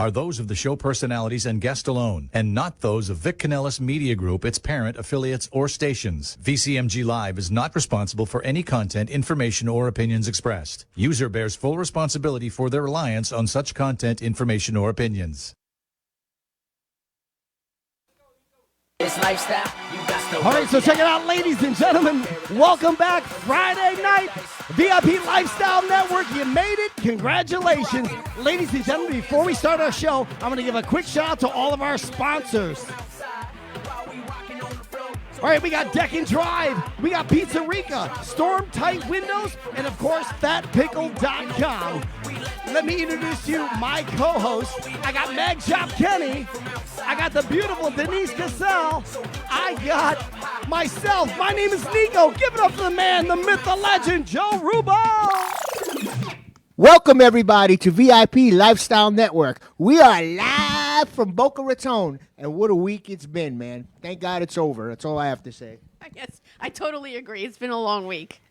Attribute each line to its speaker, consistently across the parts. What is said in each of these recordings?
Speaker 1: are those of the show personalities and guest alone, and not those of Vic Canellis Media Group, its parent, affiliates, or stations. VCMG Live is not responsible for any content, information, or opinions expressed. User bears full responsibility for their reliance on such content, information, or opinions.
Speaker 2: All right, so check it out, ladies and gentlemen. Welcome back, Friday night, VIP Lifestyle Network. You made it. Congratulations. Ladies and gentlemen, before we start our show, I'm going to give a quick shout out to all of our sponsors. All right, we got Deck and Drive, we got Pizzeria, Storm Tight Windows, and of course, FatPickle.com. Let me introduce you my co-host. I got Meg Chop Kenny. I got the beautiful Denise Cassell. I got myself. My name is Nico. Give it up for the man, the myth, the legend, Joe Rubo.
Speaker 3: Welcome, everybody, to VIP Lifestyle Network. We are live from Boca Raton, and what a week it's been, man. Thank God it's over. That's all I have to say.
Speaker 4: Yes, I totally agree. It's been a long week.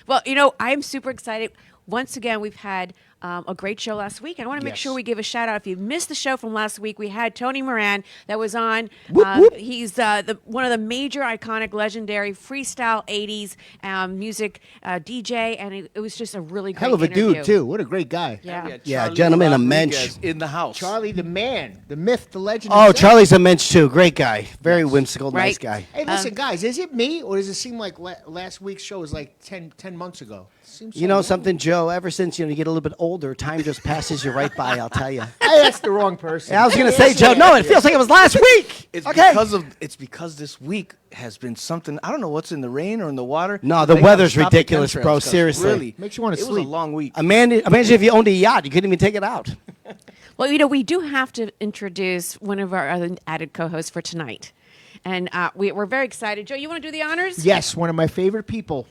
Speaker 4: Well, I'm super excited. Once again, we've had a great show last week. I want to make sure we give a shout out. If you missed the show from last week, we had Tony Moran that was on.
Speaker 3: Whoop, whoop.
Speaker 4: He's one of the major, iconic, legendary freestyle 80s music DJ, and it was just a really great
Speaker 3: Hell of a
Speaker 4: interview.
Speaker 3: dude, too. What a great guy.
Speaker 4: Yeah.
Speaker 5: Gentleman, a mensch.
Speaker 6: In the house.
Speaker 3: Charlie the man, the myth, the legend.
Speaker 5: Oh,
Speaker 3: himself.
Speaker 5: Charlie's a mensch, too. Great guy. Very whimsical,
Speaker 4: Right.
Speaker 5: nice guy.
Speaker 3: Hey, listen, guys, is it me, or does it seem like last week's show was like 10 months ago? Seems
Speaker 5: You know something, Joe? Ever since you get a little bit older, time just passes you right by, I'll tell you.
Speaker 3: Hey, that's the wrong person.
Speaker 5: Yeah, I was going to say, Joe, no, it feels like it was last week.
Speaker 6: It's
Speaker 5: okay.
Speaker 6: because this week has been something. I don't know what's in the rain or in the water.
Speaker 5: No, the
Speaker 6: They
Speaker 5: weather's
Speaker 6: gotta stop the
Speaker 5: ridiculous,
Speaker 6: chemtrails,
Speaker 5: bro.
Speaker 6: 'cause
Speaker 5: Seriously.
Speaker 6: Really.
Speaker 3: Makes you wanna
Speaker 6: It was
Speaker 3: sleep.
Speaker 6: a long week.
Speaker 5: Imagine if you owned a yacht. You couldn't even take it out.
Speaker 4: Well, we do have to introduce one of our other added co-hosts for tonight. And we're very excited. Joe, you want to do the honors?
Speaker 3: Yes, one of my favorite people.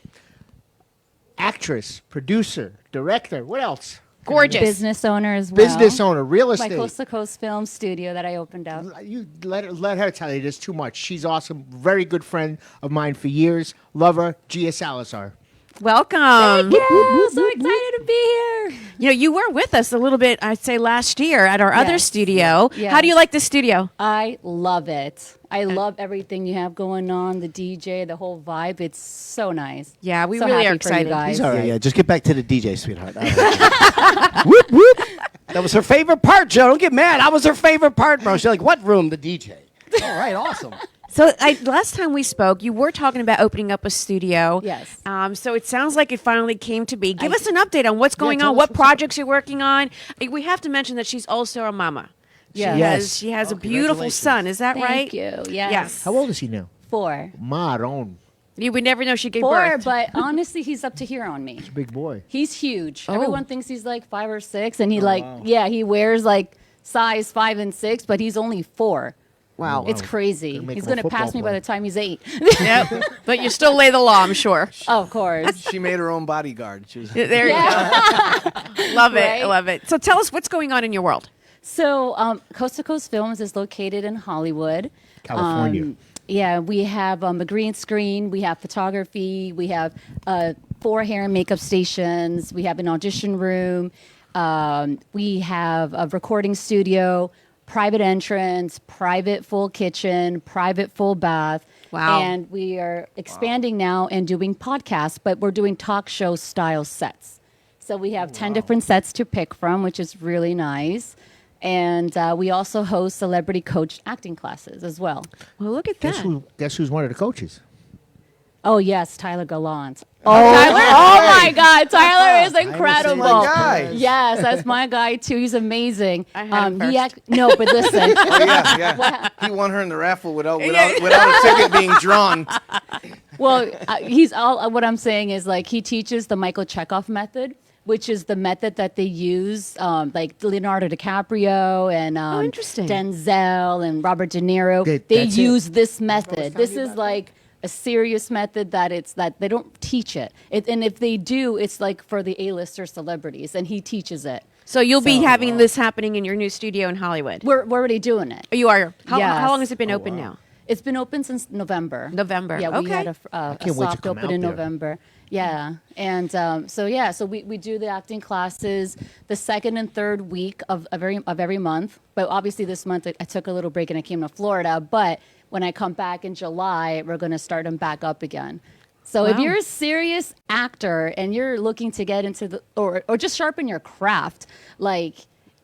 Speaker 3: Actress, producer, director. What else?
Speaker 4: Gorgeous.
Speaker 7: Business owner as well.
Speaker 3: Business owner, real
Speaker 7: My
Speaker 3: estate.
Speaker 7: Coast to Coast film studio that I opened up.
Speaker 3: You let her tell you. There's too much. She's awesome. Very good friend of mine for years. Love her. Gia Salazar.
Speaker 4: Welcome.
Speaker 7: Thank you. So excited to be here.
Speaker 4: You were with us a little bit, I'd say, last year at our other
Speaker 7: Yes.
Speaker 4: studio.
Speaker 7: Yes.
Speaker 4: How do you like the studio?
Speaker 7: I love it. I love everything you have going on, the DJ, the whole vibe. It's so nice.
Speaker 4: Yeah, we
Speaker 7: So
Speaker 4: really
Speaker 7: happy
Speaker 4: are
Speaker 7: for you
Speaker 4: excited.
Speaker 7: guys.
Speaker 3: He's all right.
Speaker 5: Yeah, just get back to the DJ, sweetheart. Whoop, whoop. That was her favorite part, Joe. Don't get mad. That was her favorite part, bro. She's like, what room? The DJ. All right, awesome.
Speaker 4: So last time we spoke, you were talking about opening up a studio.
Speaker 7: Yes.
Speaker 4: So it sounds like it finally came to be. Give us an update on what's going
Speaker 3: tell
Speaker 4: on,
Speaker 3: us
Speaker 4: what
Speaker 3: what's
Speaker 4: projects you're working on. We have to mention that she's also a mama.
Speaker 7: Yes.
Speaker 4: She has a beautiful son. Is that
Speaker 7: Thank
Speaker 4: right?
Speaker 7: you.
Speaker 4: Yes.
Speaker 3: How old is he now?
Speaker 7: 4.
Speaker 3: Maron.
Speaker 4: You would never know she gave
Speaker 7: 4,
Speaker 4: birth.
Speaker 7: but honestly, he's up to here on me.
Speaker 3: Big boy.
Speaker 7: He's huge.
Speaker 4: Oh.
Speaker 7: Everyone thinks he's like 5 or 6, and he he wears like size 5 and 6, but he's only 4.
Speaker 3: Wow.
Speaker 7: It's crazy.
Speaker 3: Gonna make
Speaker 7: He's
Speaker 3: him a
Speaker 7: going to pass
Speaker 3: football
Speaker 7: me by
Speaker 3: player.
Speaker 7: the time he's 8.
Speaker 4: Yep. But you still lay the law, I'm sure.
Speaker 7: Of course.
Speaker 6: She made her own bodyguard. She was
Speaker 4: There you go. Love it.
Speaker 7: Right?
Speaker 4: Love it. So tell us what's going on in your world.
Speaker 7: So Coast to Coast Films is located in Hollywood.
Speaker 3: California.
Speaker 7: Yeah, we have a green screen, we have photography, we have 4 hair and makeup stations, we have an audition room, we have a recording studio, private entrance, private full kitchen, private full bath.
Speaker 4: Wow.
Speaker 7: And we are expanding now and doing podcasts, but we're doing talk show style sets. So we have 10 different sets to pick from, which is really nice. And we also host celebrity coach acting classes as well.
Speaker 4: Well, look at that.
Speaker 3: Guess who's one of the coaches?
Speaker 7: Oh, yes, Tyler Gallant.
Speaker 4: Tyler?
Speaker 7: Oh, my God. Tyler is incredible.
Speaker 6: my guy.
Speaker 7: Yes, that's my guy, too. He's amazing.
Speaker 4: I had him first.
Speaker 7: No, but listen.
Speaker 6: Oh, yeah. He won her in the raffle without a ticket being drawn.
Speaker 7: Well, he's all. What I'm saying is, like, he teaches the Michael Chekhov method, which is the method that they use, like Leonardo DiCaprio and
Speaker 4: interesting.
Speaker 7: Denzel and Robert De Niro. They
Speaker 3: That's
Speaker 7: use
Speaker 3: it?
Speaker 7: this method. This is like a serious method that they don't teach it. And if they do, it's like for the A-lister celebrities, and he teaches it.
Speaker 4: So you'll be having this happening in your new studio in Hollywood.
Speaker 7: We're already doing it.
Speaker 4: You are. How
Speaker 7: Yes.
Speaker 4: long has it been open now?
Speaker 7: It's been open since November.
Speaker 4: November.
Speaker 7: Yeah, we
Speaker 4: Okay.
Speaker 7: had a
Speaker 3: can't wait to
Speaker 7: soft
Speaker 3: come
Speaker 7: open
Speaker 3: out
Speaker 7: in
Speaker 3: there.
Speaker 7: November. Yeah. And so we do the acting classes the second and third week of every month. But obviously this month I took a little break and I came to Florida. But when I come back in July, we're going to start them back up again. So if you're a serious actor and you're looking to get into the or just sharpen your craft, like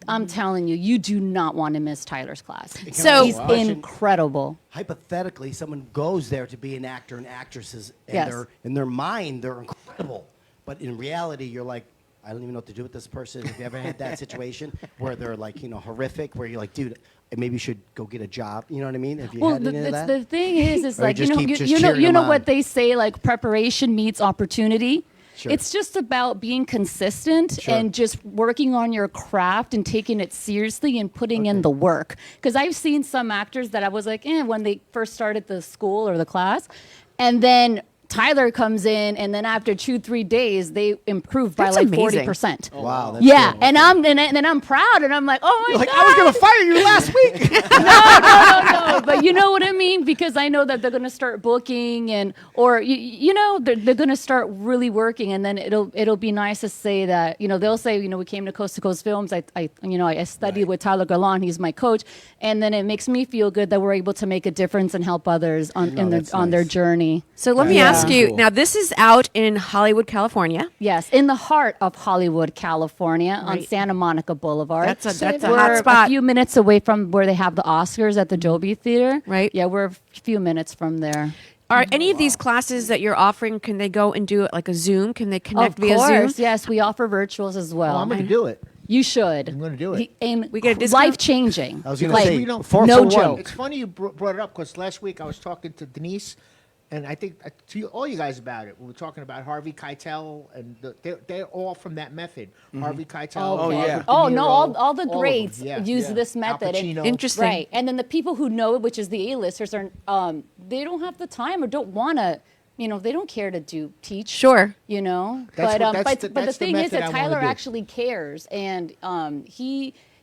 Speaker 7: I'm telling you, you do not want to miss Tyler's class.
Speaker 4: So
Speaker 7: he's incredible.
Speaker 5: Hypothetically, someone goes there to be an actor and actresses, and
Speaker 7: Yes.
Speaker 5: they're in their mind they're incredible, but in reality, you're like, I don't even know what to do with this person. Have you ever had that situation where they're like, horrific, where you're like, dude, maybe you should go get a job? You know what I mean? Have you had any of that?
Speaker 7: The thing is
Speaker 5: Or
Speaker 7: like
Speaker 5: just keep just
Speaker 7: you
Speaker 5: cheering
Speaker 7: know
Speaker 5: them
Speaker 7: what
Speaker 5: on?
Speaker 7: they say, like preparation meets opportunity.
Speaker 5: Sure.
Speaker 7: It's just about being consistent
Speaker 5: Sure.
Speaker 7: and just working on your craft and taking it seriously and putting in the work. Because I've seen some actors that I was like, when they first started the school or the class, and then Tyler comes in, and then after 2-3 days, they improve by
Speaker 4: That's
Speaker 7: like
Speaker 4: amazing.
Speaker 7: 40%.
Speaker 5: Wow. That's
Speaker 7: Yeah,
Speaker 5: good.
Speaker 7: and I'm proud, and I'm like, oh my
Speaker 5: You're like,
Speaker 7: god!
Speaker 5: I was gonna fire you last week.
Speaker 7: No, but you know what I mean, because I know that they're going to start booking, and or they're going to start really working, and then it'll be nice to say that they'll say we came to Coast Films. I studied with Tyler Galan. He's my coach, and then it makes me feel good that we're able to make a difference and help others on their journey.
Speaker 4: So let me ask you, now this is out in Hollywood, California.
Speaker 7: Yes, in the heart of Hollywood, California, on
Speaker 4: Right.
Speaker 7: Santa Monica Boulevard.
Speaker 4: That's a
Speaker 7: We're
Speaker 4: hot spot.
Speaker 7: a few minutes away from where they have the Oscars at the Dolby Theater.
Speaker 4: Right.
Speaker 7: Yeah, we're a few minutes from there.
Speaker 4: Are any of these classes that you're offering, can they go and do it like a Zoom? Can they connect
Speaker 7: Of
Speaker 4: via
Speaker 7: course,
Speaker 4: Zoom?
Speaker 7: yes, we offer virtuals as well.
Speaker 3: I'm going to do it.
Speaker 7: You should.
Speaker 3: I'm gonna do it.
Speaker 7: And
Speaker 4: We get a discount?
Speaker 7: life changing.
Speaker 5: I was gonna
Speaker 7: like,
Speaker 5: say,
Speaker 3: you know,
Speaker 5: 4
Speaker 7: no
Speaker 5: for 1.
Speaker 7: joke.
Speaker 3: It's funny you brought it up because last week I was talking to Denise, and I think to all you guys about it. We were talking about Harvey Keitel, and they're all from that method. Harvey Keitel.
Speaker 7: Okay.
Speaker 6: yeah.
Speaker 3: Robert De
Speaker 7: Oh no!
Speaker 3: Niro,
Speaker 7: All the
Speaker 3: of them,
Speaker 7: greats
Speaker 3: yeah.
Speaker 7: use
Speaker 3: Yeah.
Speaker 7: this
Speaker 3: Al
Speaker 7: method. And-
Speaker 3: Pacino.
Speaker 4: Interesting.
Speaker 7: Right, and then the people who know it, which is the A-listers, are they don't have the time or don't want to. They don't care to teach.
Speaker 4: Sure.
Speaker 3: That's
Speaker 7: But the
Speaker 3: the
Speaker 7: thing is
Speaker 3: method
Speaker 7: that
Speaker 3: I wanna
Speaker 7: Tyler
Speaker 3: do.
Speaker 7: actually cares, and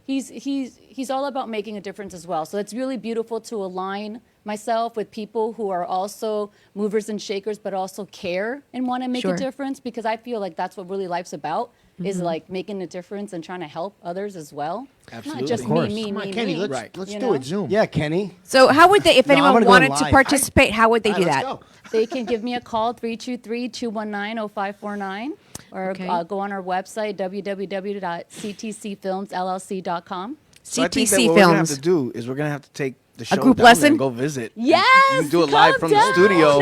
Speaker 7: he's all about making a difference as well. So it's really beautiful to align myself with people who are also movers and shakers, but also care and want to make
Speaker 4: Sure.
Speaker 7: a difference, because I feel like that's what really life's about, is like making a difference and trying to help others as well.
Speaker 6: Absolutely.
Speaker 7: Not just
Speaker 6: Of
Speaker 5: course.
Speaker 7: me,
Speaker 3: Come on,
Speaker 7: me,
Speaker 3: Kenny,
Speaker 7: me.
Speaker 3: let's
Speaker 7: you
Speaker 3: do
Speaker 7: know?
Speaker 3: it. Zoom.
Speaker 5: Yeah, Kenny.
Speaker 4: So how would they, if
Speaker 5: No, I
Speaker 4: anyone
Speaker 5: wanna go
Speaker 4: wanted
Speaker 5: live.
Speaker 4: to participate, how would they do
Speaker 3: Let's
Speaker 4: that?
Speaker 3: go.
Speaker 7: They can give me a call, 323-219-0549, or
Speaker 4: Okay.
Speaker 7: go on our website, www.ctcfilmsllc.com.
Speaker 6: So I think that
Speaker 4: CTC
Speaker 6: what we're gonna have
Speaker 4: Films.
Speaker 6: to do is we're gonna have to take the show
Speaker 4: group
Speaker 6: down there
Speaker 4: lesson?
Speaker 6: and go visit.
Speaker 7: Yes!
Speaker 6: You can do it live
Speaker 7: come
Speaker 6: from the
Speaker 7: down.
Speaker 6: studio.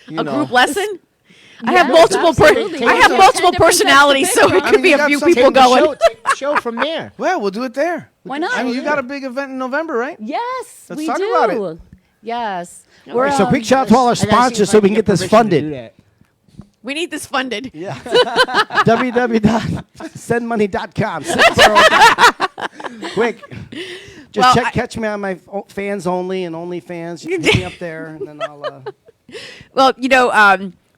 Speaker 6: You
Speaker 4: A
Speaker 6: know.
Speaker 4: group lesson? I
Speaker 7: Yes,
Speaker 4: have multiple
Speaker 7: absolutely.
Speaker 4: I have
Speaker 7: Yeah.
Speaker 4: multiple
Speaker 7: 10 different
Speaker 4: personalities,
Speaker 7: types of
Speaker 4: so it
Speaker 7: people.
Speaker 4: could be
Speaker 6: you
Speaker 4: a
Speaker 6: got
Speaker 4: few
Speaker 6: some-
Speaker 4: people
Speaker 3: Take the
Speaker 4: going.
Speaker 3: take the show from there.
Speaker 6: Well, we'll do it there.
Speaker 7: Why not?
Speaker 6: I mean, you got a big event in November, right?
Speaker 7: Yes,
Speaker 6: Let's
Speaker 7: we
Speaker 6: talk
Speaker 7: do.
Speaker 6: about it.
Speaker 7: Yes.
Speaker 5: All right, so big shout out to all our
Speaker 3: I gotta see
Speaker 5: sponsors
Speaker 3: if
Speaker 5: so
Speaker 3: I
Speaker 5: we can get this
Speaker 3: permission to do
Speaker 5: funded.
Speaker 3: that.
Speaker 4: We need this funded.
Speaker 5: Yeah. www.sendmoney.com. Quick. Just
Speaker 4: Well,
Speaker 5: catch me on my fans only and OnlyFans. You can hit me up there, and then I'll.
Speaker 4: Well,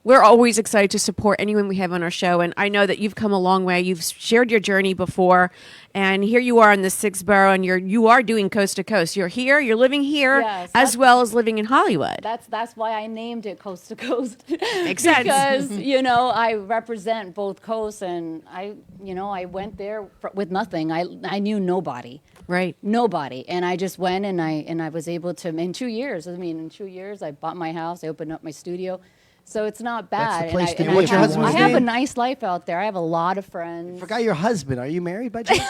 Speaker 4: we're always excited to support anyone we have on our show, and I know that you've come a long way. You've shared your journey before, and here you are in the 6th borough, and you are doing coast to coast. You're here, you're living here,
Speaker 7: Yes,
Speaker 4: as
Speaker 7: that's-
Speaker 4: well as living in Hollywood.
Speaker 7: That's why I named it Coast to Coast.
Speaker 4: Makes sense.
Speaker 7: Because I represent both coasts, and I went there with nothing. I knew nobody.
Speaker 4: Right.
Speaker 7: Nobody, and I just went, and I was able to, in 2 years. I mean, in 2 years, I bought my house, I opened up my studio, so it's not bad.
Speaker 3: the place to
Speaker 7: and
Speaker 3: be.
Speaker 5: What's your
Speaker 7: have,
Speaker 5: husband's
Speaker 7: I have a
Speaker 5: name?
Speaker 7: nice life out there. I have a lot of friends.
Speaker 5: Forgot your husband. Are you married by chance?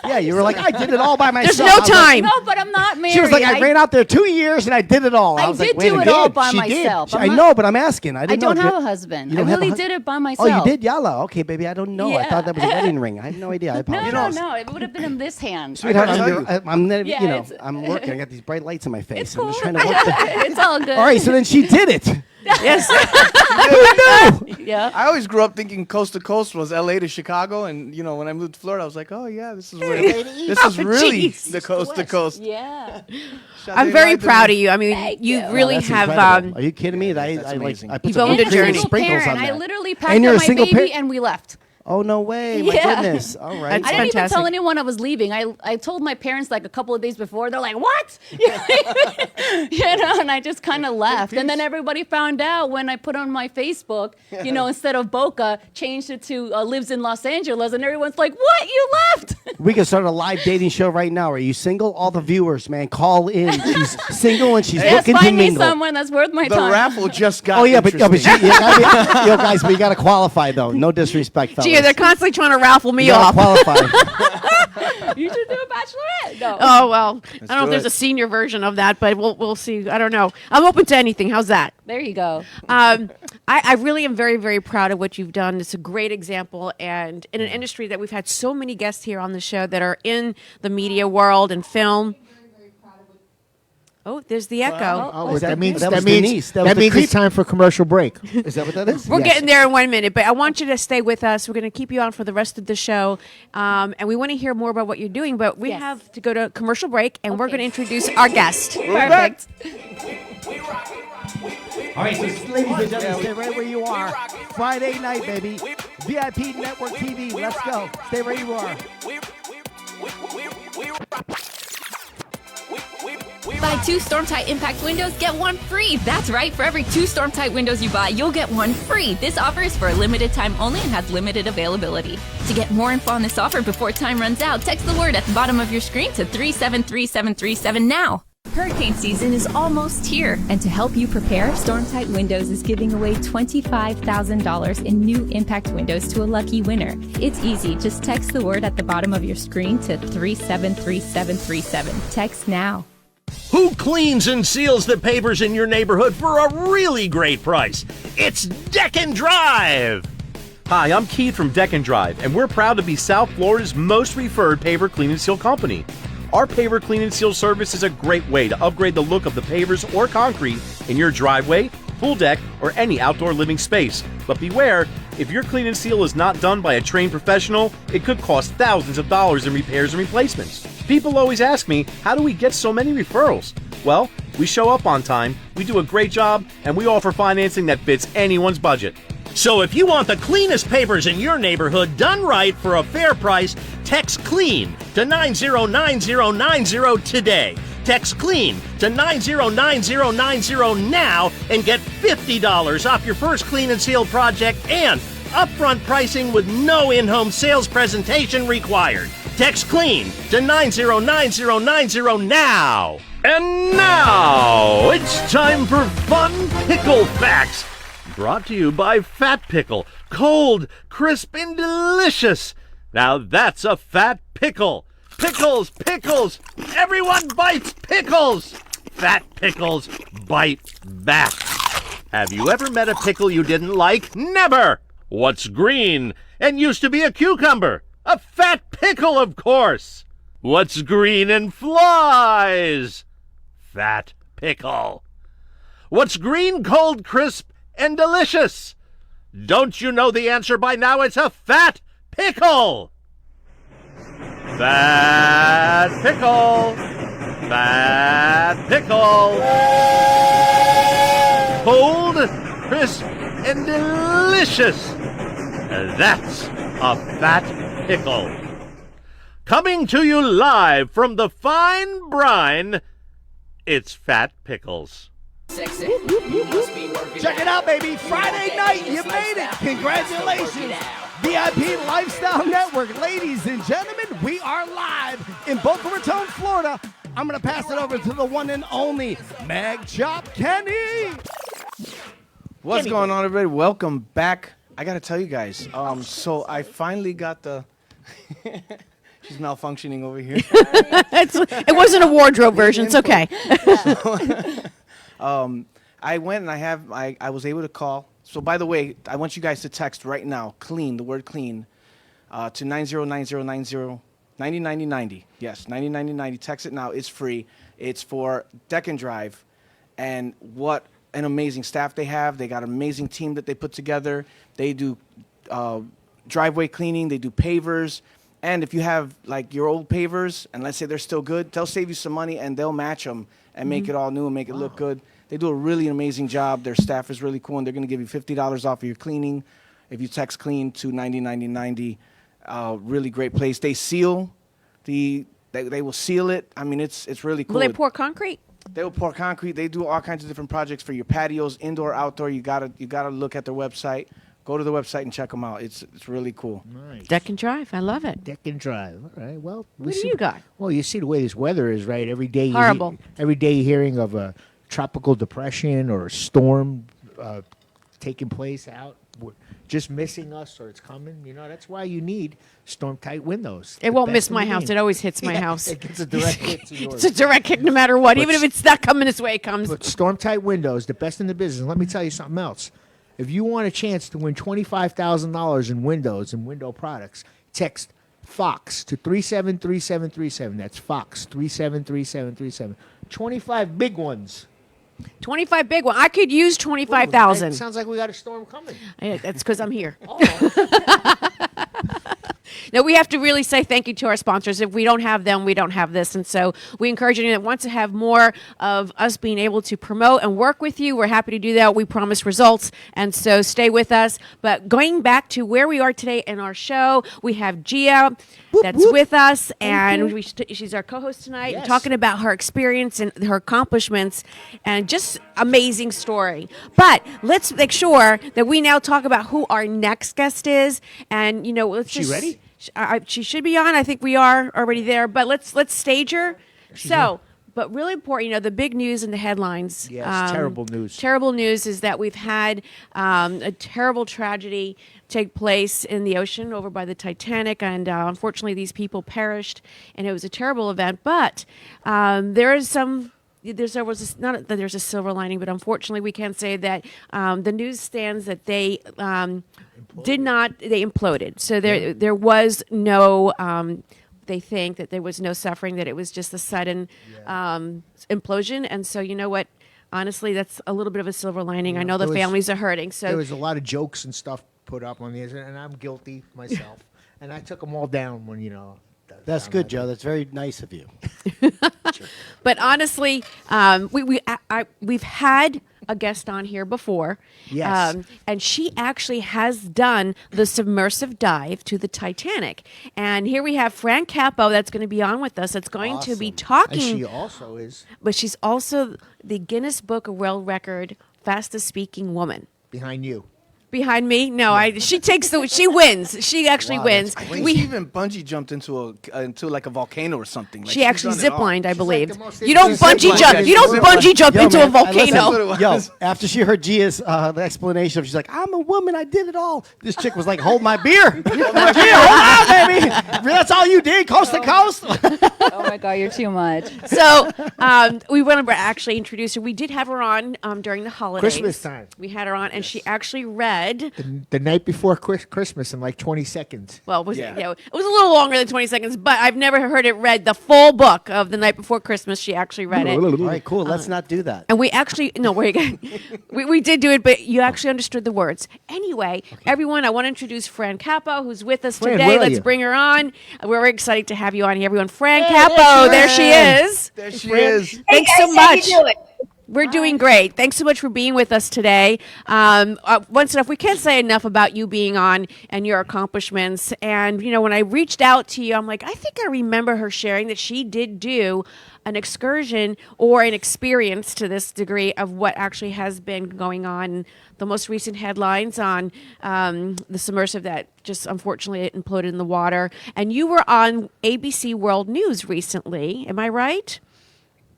Speaker 5: Yeah, you were like, I did it all by myself.
Speaker 4: There's
Speaker 5: I
Speaker 4: no
Speaker 5: was like-
Speaker 4: time.
Speaker 7: No, but I'm not married.
Speaker 5: She was like, I ran out there 2 years and I did it all.
Speaker 7: I
Speaker 5: was
Speaker 7: did
Speaker 5: like, wait
Speaker 7: do
Speaker 5: a
Speaker 7: it
Speaker 5: minute.
Speaker 7: all by
Speaker 3: She did.
Speaker 7: myself.
Speaker 5: I know, but I'm asking. I
Speaker 7: I
Speaker 5: didn't
Speaker 7: don't
Speaker 5: know.
Speaker 7: have a husband.
Speaker 5: You
Speaker 7: I
Speaker 5: don't have a
Speaker 7: really
Speaker 5: hus-
Speaker 7: did it by
Speaker 5: Oh,
Speaker 7: myself.
Speaker 5: you did? Yalla. Okay, baby. I don't know. I
Speaker 7: Yeah.
Speaker 5: thought that was a wedding ring. I had no idea. I
Speaker 7: No,
Speaker 5: apologize.
Speaker 7: no. It would have been in this hand.
Speaker 5: Sweetheart,
Speaker 6: I gotta
Speaker 5: I'm,
Speaker 6: tell
Speaker 5: I'm, not-
Speaker 7: Yeah,
Speaker 5: you know,
Speaker 7: it's-
Speaker 5: I'm working. I got these bright lights in my face.
Speaker 7: It's
Speaker 5: I'm
Speaker 7: cool.
Speaker 5: just trying to work the...
Speaker 7: It's all good.
Speaker 5: All right, so then she did it.
Speaker 4: Yes.
Speaker 7: Yeah.
Speaker 6: I always grew up thinking coast to coast was LA to Chicago, and when I moved to Florida, I was like, oh yeah, this is where this is really
Speaker 4: jeez.
Speaker 6: the coast to coast.
Speaker 7: Yeah.
Speaker 4: I'm very proud of you. I mean,
Speaker 7: Thank
Speaker 4: you
Speaker 7: you.
Speaker 4: really
Speaker 5: That's
Speaker 4: have.
Speaker 5: incredible. Are you kidding me?
Speaker 6: That's
Speaker 5: I
Speaker 6: amazing.
Speaker 5: put
Speaker 4: You've
Speaker 5: some
Speaker 4: owned
Speaker 5: whipped
Speaker 4: a
Speaker 5: cream and
Speaker 4: journey.
Speaker 5: sprinkles
Speaker 7: parent.
Speaker 5: on
Speaker 7: I
Speaker 5: that.
Speaker 7: literally packed
Speaker 5: And you're
Speaker 7: up
Speaker 5: a
Speaker 7: my
Speaker 5: single
Speaker 7: baby
Speaker 5: parent?
Speaker 7: and we left.
Speaker 5: Oh, no way. My
Speaker 7: Yeah.
Speaker 5: goodness. All right.
Speaker 7: I didn't even
Speaker 4: fantastic.
Speaker 7: tell anyone I was leaving. I told my parents like a couple of days before. They're like, "What?" And I just kind of left. And then everybody found out when I put on my Facebook, instead of Boca, changed it to lives in Los Angeles, and everyone's like, "What? You left?"
Speaker 5: We can start a live dating show right now. Are you single? All the viewers, man, call in. She's single and she's
Speaker 7: Yes,
Speaker 5: looking to
Speaker 7: find me
Speaker 5: mingle.
Speaker 7: someone that's worth my
Speaker 6: The
Speaker 7: time.
Speaker 6: raffle just got
Speaker 5: Oh yeah, but
Speaker 6: interesting.
Speaker 5: yo, guys, but you got to qualify though. No disrespect, fellas.
Speaker 4: Gee, they're constantly trying to raffle me
Speaker 5: you gotta
Speaker 4: off.
Speaker 5: qualify.
Speaker 7: You should do a bachelorette. No.
Speaker 4: Oh well, I don't know if
Speaker 6: do
Speaker 4: there's
Speaker 6: it.
Speaker 4: a senior version of that, but we'll see. I don't know. I'm open to anything. How's that?
Speaker 7: There you go.
Speaker 4: I really am very, very proud of what you've done. It's a great example, and in an industry that we've had so many guests here on the show that are in the media world and film. Oh, there's the echo.
Speaker 3: Oh,
Speaker 5: that-
Speaker 3: that means
Speaker 5: that
Speaker 3: that
Speaker 5: was
Speaker 3: means
Speaker 5: Denise. That was
Speaker 3: that
Speaker 5: the
Speaker 3: means
Speaker 5: creep.
Speaker 3: it's time for commercial break.
Speaker 5: Is that what that is?
Speaker 4: We're
Speaker 5: Yes.
Speaker 4: getting there in 1 minute, but I want you to stay with us. We're going to keep you on for the rest of the show, and we want to hear more about what you're doing. But we
Speaker 7: Yes.
Speaker 4: have to go to commercial break, and we're
Speaker 7: Okay.
Speaker 4: going to introduce our guest.
Speaker 7: Perfect.
Speaker 2: All right, so ladies and gentlemen, stay right where you are. Friday night, baby. VIP Network TV. Let's go. Stay where you are.
Speaker 8: Buy 2 StormTite Impact windows, get 1 free. That's right. For every 2 StormTite windows you buy, you'll get 1 free. This offer is for a limited time only and has limited availability. To get more info on this offer before time runs out, text the word at the bottom of your screen to 373737 now. Hurricane season is almost here, and to help you prepare, StormTite Windows is giving away $25,000 in new impact windows to a lucky winner. It's easy. Just text the word at the bottom of your screen to 373737. Text now.
Speaker 9: Who cleans and seals the pavers in your neighborhood for a really great price? It's Deck and Drive!
Speaker 10: Hi, I'm Keith from Deck and Drive, and we're proud to be South Florida's most referred paver clean and seal company. Our paver clean and seal service is a great way to upgrade the look of the pavers or concrete in your driveway, pool deck, or any outdoor living space. But beware, if your clean and seal is not done by a trained professional, it could cost thousands of dollars in repairs and replacements. People always ask me, how do we get so many referrals? Well, we show up on time, we do a great job, and we offer financing that fits anyone's budget.
Speaker 9: So if you want the cleanest pavers in your neighborhood done right for a fair price, text CLEAN to 909090 today. Text CLEAN to 909090 now and get $50 off your first clean and seal project and upfront pricing with no in-home sales presentation required. Text CLEAN to 909090 now. And now it's time for Fun Pickle Facts. Brought to you by Fat Pickle. Cold, crisp, and delicious. Now that's a fat pickle. Pickles, pickles. Everyone bites pickles. Fat pickles bite back. Have you ever met a pickle you didn't like? Never. What's green and used to be a cucumber? A fat pickle, of course. What's green and flies? Fat pickle. What's green, cold, crisp, and delicious? Don't you know the answer by now? It's a fat pickle. Fat pickle. Fat pickle. Cold, crisp, and delicious. That's a fat pickle. Coming to you live from the fine brine, it's Fat Pickles.
Speaker 2: Check it out, baby. Friday night, you made it. Congratulations. VIP Lifestyle Network. Ladies and gentlemen, we are live in Boca Raton, Florida. I'm going to pass it over to the one and only Mag Chop Kenny.
Speaker 6: What's going on, everybody? Welcome back. I got to tell you guys, so I finally got the... She's malfunctioning over here.
Speaker 4: It wasn't a wardrobe version. It's okay.
Speaker 6: I went and I was able to call. So by the way, I want you guys to text right now, clean, the word clean, to 909090. Yes, 909090. Text it now. It's free. It's for Deck and Drive. And what an amazing staff they have. They got an amazing team that they put together. They do driveway cleaning. They do pavers. And if you have like your old pavers, and let's say they're still good, they'll save you some money and they'll match them and make it all new and make it look good. They do a really amazing job. Their staff is really cool, and they're going to give you $50 off of your cleaning. If you text clean to 909090, really great place. They seal they will seal it. I mean, it's really cool.
Speaker 4: Will they pour concrete?
Speaker 6: They will pour concrete. They do all kinds of different projects for your patios, indoor, outdoor. You gotta look at their website. Go to the website and check them out. It's really cool.
Speaker 3: Nice.
Speaker 4: Deck and Drive. I love it.
Speaker 3: Deck and Drive. All right. Well,
Speaker 4: What do you got?
Speaker 3: Well, you see the way this weather is, right? Every day,
Speaker 4: Horrible.
Speaker 3: Every day, you're hearing of a tropical depression or a storm taking place out, just missing us, or it's coming. You know, that's why you need storm-tight windows.
Speaker 4: It
Speaker 3: The
Speaker 4: won't
Speaker 3: best
Speaker 4: miss
Speaker 3: in
Speaker 4: my
Speaker 3: the
Speaker 4: house.
Speaker 3: game.
Speaker 4: It always hits my
Speaker 3: Yeah,
Speaker 4: house.
Speaker 3: It gets a direct hit to yours.
Speaker 4: It's a direct hit no matter what. Even if it's not coming this way, it comes.
Speaker 3: But storm-tight windows, the best in the business. And let me tell you something else. If you want a chance to win $25,000 in windows and window products, text FOX to 373737. That's FOX 373737. 25 big ones.
Speaker 4: 25 big one. I could use 25,000.
Speaker 3: Sounds like we got a storm coming.
Speaker 4: Yeah, that's because I'm here. Now, we have to really say thank you to our sponsors. If we don't have them, we don't have this. And so we encourage anyone that wants to have more of us being able to promote and work with you. We're happy to do that. We promise results. And so stay with us. But going back to where we are today in our show, we have Gia that's with us. And she's our co-host tonight,
Speaker 3: Yes.
Speaker 4: talking about her experience and her accomplishments and just amazing story. But let's make sure that we now talk about who our next guest is. And, you know, let's
Speaker 3: She
Speaker 4: just...
Speaker 3: ready?
Speaker 4: She should be on. I think we are already there. But let's stage her. But really important, you know, the big news in the headlines.
Speaker 3: Yes, terrible news.
Speaker 4: Terrible news is that we've had a terrible tragedy take place in the ocean over by the Titanic, and unfortunately, these people perished, and it was a terrible event. But there is some. Not that there's a silver lining, but unfortunately, we can say that the news stands that they they imploded. So there was no. They think that there was no suffering, that it was just a sudden implosion. And so, you know what? Honestly, that's a little bit of a silver lining. I know the families are hurting. So
Speaker 3: there was a lot of jokes and stuff put up on the internet, and I'm guilty myself. And I took them all down when, you know.
Speaker 5: That's good, Joe. That's very nice of you.
Speaker 4: But honestly, we've had a guest on here before.
Speaker 3: Yes.
Speaker 4: And she actually has done the submersive dive to the Titanic. And here we have Fran Capo that's going to be on with us. That's going to be talking.
Speaker 3: And she also is
Speaker 4: But she's also the Guinness Book of World Record fastest speaking woman.
Speaker 3: behind you.
Speaker 4: Behind me? No, she wins. She actually wins.
Speaker 6: I think she even bungee jumped into like a volcano or something. Like,
Speaker 4: She
Speaker 6: she's
Speaker 4: actually
Speaker 6: done it all.
Speaker 4: ziplined, I believe.
Speaker 3: the most
Speaker 4: You don't
Speaker 3: interesting
Speaker 4: bungee
Speaker 3: zipline.
Speaker 4: jump.
Speaker 3: Yeah,
Speaker 4: You don't
Speaker 3: she's
Speaker 4: bungee jump
Speaker 5: Yo,
Speaker 4: into
Speaker 5: man,
Speaker 4: a volcano.
Speaker 6: Listen,
Speaker 5: Yo, after she heard Gia's the explanation of, she's like, I'm a woman, I did it all. This chick was like, hold my beer. Gia, hold on, baby. That's all you did, coast to coast.
Speaker 7: Oh my God, you're too much.
Speaker 4: So we want to actually introduce her. We did have her on during the holidays.
Speaker 3: Christmas time.
Speaker 4: We had her on, and she actually read.
Speaker 3: The night before Christmas in like 20 seconds.
Speaker 4: Well, it was a little longer than 20 seconds, but I've never heard it read. The full book of The Night Before Christmas, she actually read it.
Speaker 5: All right, cool. Let's not do that.
Speaker 4: And we actually, no, we did do it, but you actually understood the words. Anyway, everyone, I want to introduce Fran Capo, who's with us
Speaker 3: Fran,
Speaker 4: today.
Speaker 3: where are
Speaker 4: Let's
Speaker 3: you?
Speaker 4: bring her on. We're very excited to have you on here, everyone. Fran Capo, there she is.
Speaker 6: There she is.
Speaker 4: Thanks so much. We're doing great. Thanks so much for being with us today. Once enough, we can't say enough about you being on and your accomplishments. And, you know, when I reached out to you, I'm like, I think I remember her sharing that she did do an excursion or an experience to this degree of what actually has been going on. The most recent headlines on the submersive that just unfortunately it imploded in the water. And you were on ABC World News recently. Am I right?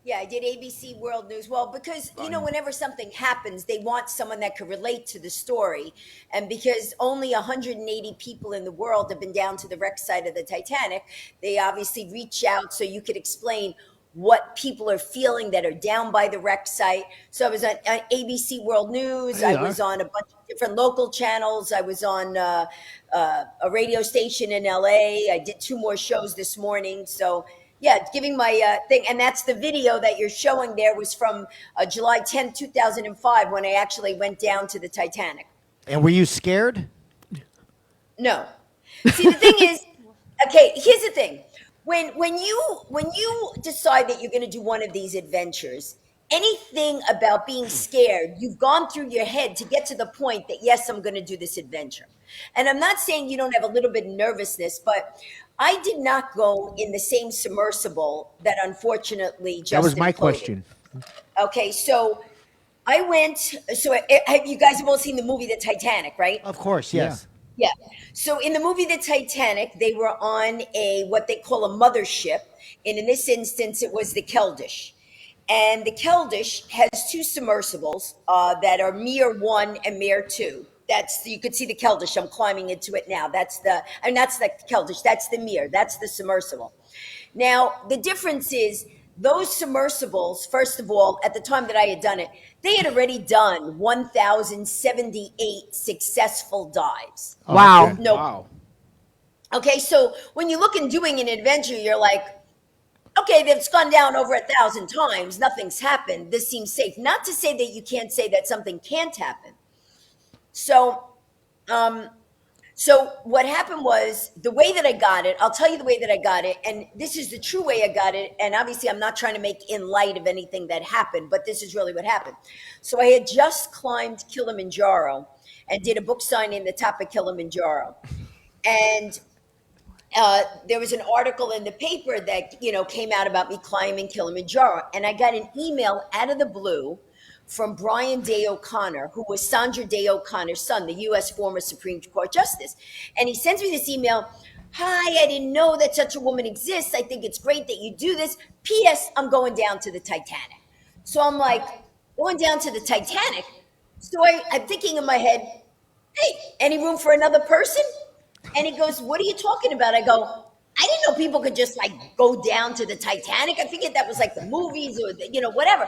Speaker 11: Yeah, I did ABC World News. Well, because, you know, whenever something happens, they want someone that could relate to the story. And because only 180 people in the world have been down to the wreck site of the Titanic, they obviously reach out so you could explain what people are feeling that are down by the wreck site. So I was on ABC World News. I was on a bunch of different local channels. I was on a radio station in LA. I did 2 more shows this morning. So yeah, giving my thing. And that's the video that you're showing there was from July 10th, 2005, when I actually went down to the Titanic.
Speaker 5: And were you scared?
Speaker 11: No. See, the thing is, okay, here's the thing. When you decide that you're going to do one of these adventures, anything about being scared, you've gone through your head to get to the point that, yes, I'm going to do this adventure. And I'm not saying you don't have a little bit of nervousness, but I did not go in the same submersible that unfortunately Justin
Speaker 3: That was my
Speaker 11: floated.
Speaker 3: question.
Speaker 11: Okay, so I went. So you guys have all seen the movie The Titanic, right?
Speaker 2: Of course, yes.
Speaker 11: Yeah. So in the movie The Titanic, they were on what they call a mothership, and in this instance, it was the Keldysh. And the Keldysh has two submersibles that are Mir 1 and Mir 2. You could see the Keldysh. I'm climbing into it now. That's the Keldysh. That's the Mir. That's the submersible. Now, the difference is those submersibles, first of all, at the time that I had done it, they had already done 1,078 successful dives.
Speaker 4: Wow.
Speaker 3: Okay.
Speaker 11: No.
Speaker 6: Wow.
Speaker 11: Okay, so when you look in doing an adventure, you're like, okay, it's gone down over 1,000 times. Nothing's happened. This seems safe. Not to say that you can't say that something can't happen. So what happened was the way that I got it, I'll tell you the way that I got it. And this is the true way I got it. And obviously I'm not trying to make in light of anything that happened, but this is really what happened. So I had just climbed Kilimanjaro and did a book signing in the top of Kilimanjaro. And there was an article in the paper that, came out about me climbing Kilimanjaro. And I got an email out of the blue from Brian Day O'Connor, who was Sandra Day O'Connor's son, the U.S. former Supreme Court Justice. And he sends me this email. Hi, I didn't know that such a woman exists. I think it's great that you do this. P.S. I'm going down to the Titanic. So I'm like, going down to the Titanic? So I'm thinking in my head, hey, any room for another person? And he goes, what are you talking about? I go, I didn't know people could just go down to the Titanic. I figured that was like the movies or whatever.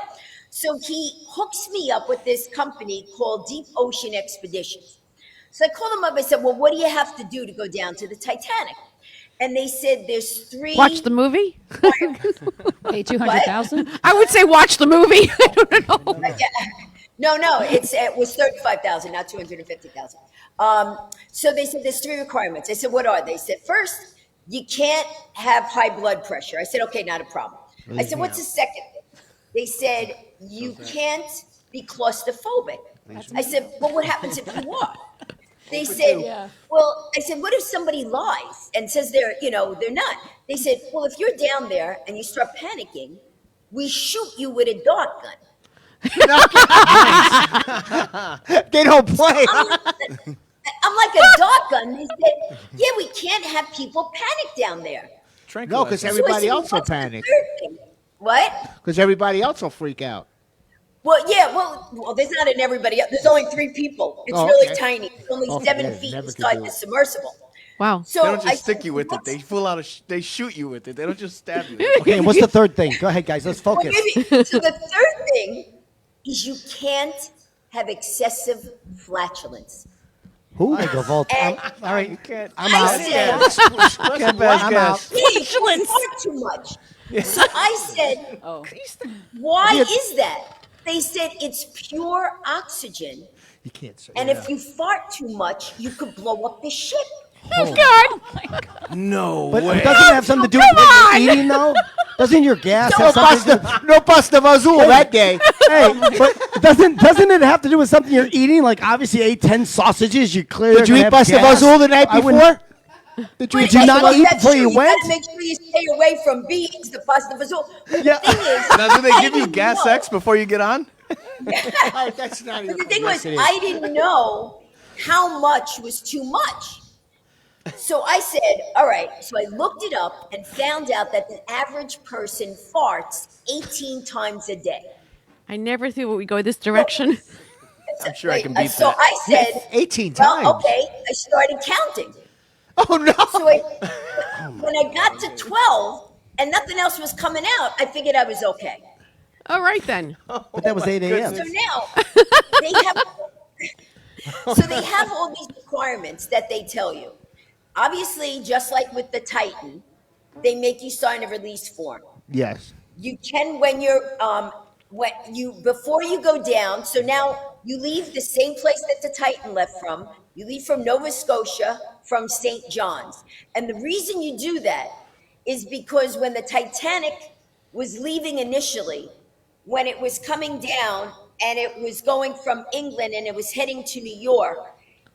Speaker 11: So he hooks me up with this company called Deep Ocean Expeditions. So I called them up. I said, well, what do you have to do to go down to the Titanic? And they said there's 3.
Speaker 4: Watch the movie?
Speaker 7: Pay 200,000.
Speaker 4: I would say watch the movie. I don't know.
Speaker 11: No, it was 35,000, not 250,000. So they said there's 3 requirements. I said, what are they? They said, first, you can't have high blood pressure. I said, okay, not a problem. I said, what's the second thing? They said, you can't be claustrophobic. I said, well, what happens if you are? They said, well, I said, what if somebody lies and says they're not? They said, well, if you're down there and you start panicking, we shoot you with a dart gun.
Speaker 3: They don't play.
Speaker 11: I'm like, a dart gun? They said, yeah, we can't have people panic down there.
Speaker 3: No, because everybody else will panic.
Speaker 11: What?
Speaker 3: Because everybody else will freak out.
Speaker 11: Well, yeah, well, there's not an everybody else. There's only 3 people. It's really tiny. It's only 7 feet inside the submersible.
Speaker 4: Wow.
Speaker 11: So
Speaker 6: They don't just stick you with it. They full out they shoot you with it. They don't just stab you.
Speaker 2: Okay, and what's the third thing? Go ahead, guys. Let's focus.
Speaker 11: So the third thing is you can't have excessive flatulence.
Speaker 2: Who? I go Volt.
Speaker 11: And
Speaker 2: All right, you can't. I'm
Speaker 11: I
Speaker 2: out.
Speaker 11: said,
Speaker 2: I'm out.
Speaker 11: yeah, you fart too much. So I said, why is that? They said it's pure oxygen.
Speaker 2: You can't say.
Speaker 11: And if you fart too much, you could blow up the ship.
Speaker 4: Oh, God.
Speaker 6: No
Speaker 2: But
Speaker 6: way.
Speaker 2: doesn't it have something to do with what you're eating, though? Doesn't your gas have something to do?
Speaker 3: No pasta vazul that day.
Speaker 2: Hey, but doesn't it have to do with something you're eating? Like, obviously, you ate 10 sausages. You clearly
Speaker 3: Did you eat pasta vazul the night before?
Speaker 2: Did you not eat before you went?
Speaker 11: You gotta make sure you stay away from beans, the pasta vazul.
Speaker 2: Yeah.
Speaker 11: The thing is,
Speaker 6: Now, do they
Speaker 11: I
Speaker 6: give you
Speaker 11: didn't
Speaker 6: gas
Speaker 11: know.
Speaker 6: X before you get on?
Speaker 3: That's not
Speaker 11: But
Speaker 3: even.
Speaker 11: the thing
Speaker 3: Yes,
Speaker 11: was,
Speaker 3: it is.
Speaker 11: I didn't know how much was too much. So I said, all right. So I looked it up and found out that the average person farts 18 times a day.
Speaker 4: I never thought we would go this direction.
Speaker 6: I'm sure I can beat
Speaker 11: So
Speaker 6: that.
Speaker 11: I said,
Speaker 3: 18
Speaker 11: well,
Speaker 3: times.
Speaker 11: okay. I started counting.
Speaker 3: Oh no!
Speaker 11: So when I got to 12 and nothing else was coming out, I figured I was okay.
Speaker 4: All right, then.
Speaker 2: But that was 8 a.m.
Speaker 11: So now they have all these requirements that they tell you. Obviously, just like with the Titan, they make you sign a release form.
Speaker 3: Yes.
Speaker 11: You can before you go down. So now you leave the same place that the Titan left from. You leave from Nova Scotia, from St. John's. And the reason you do that is because when the Titanic was leaving initially, when it was coming down and it was going from England and it was heading to New York,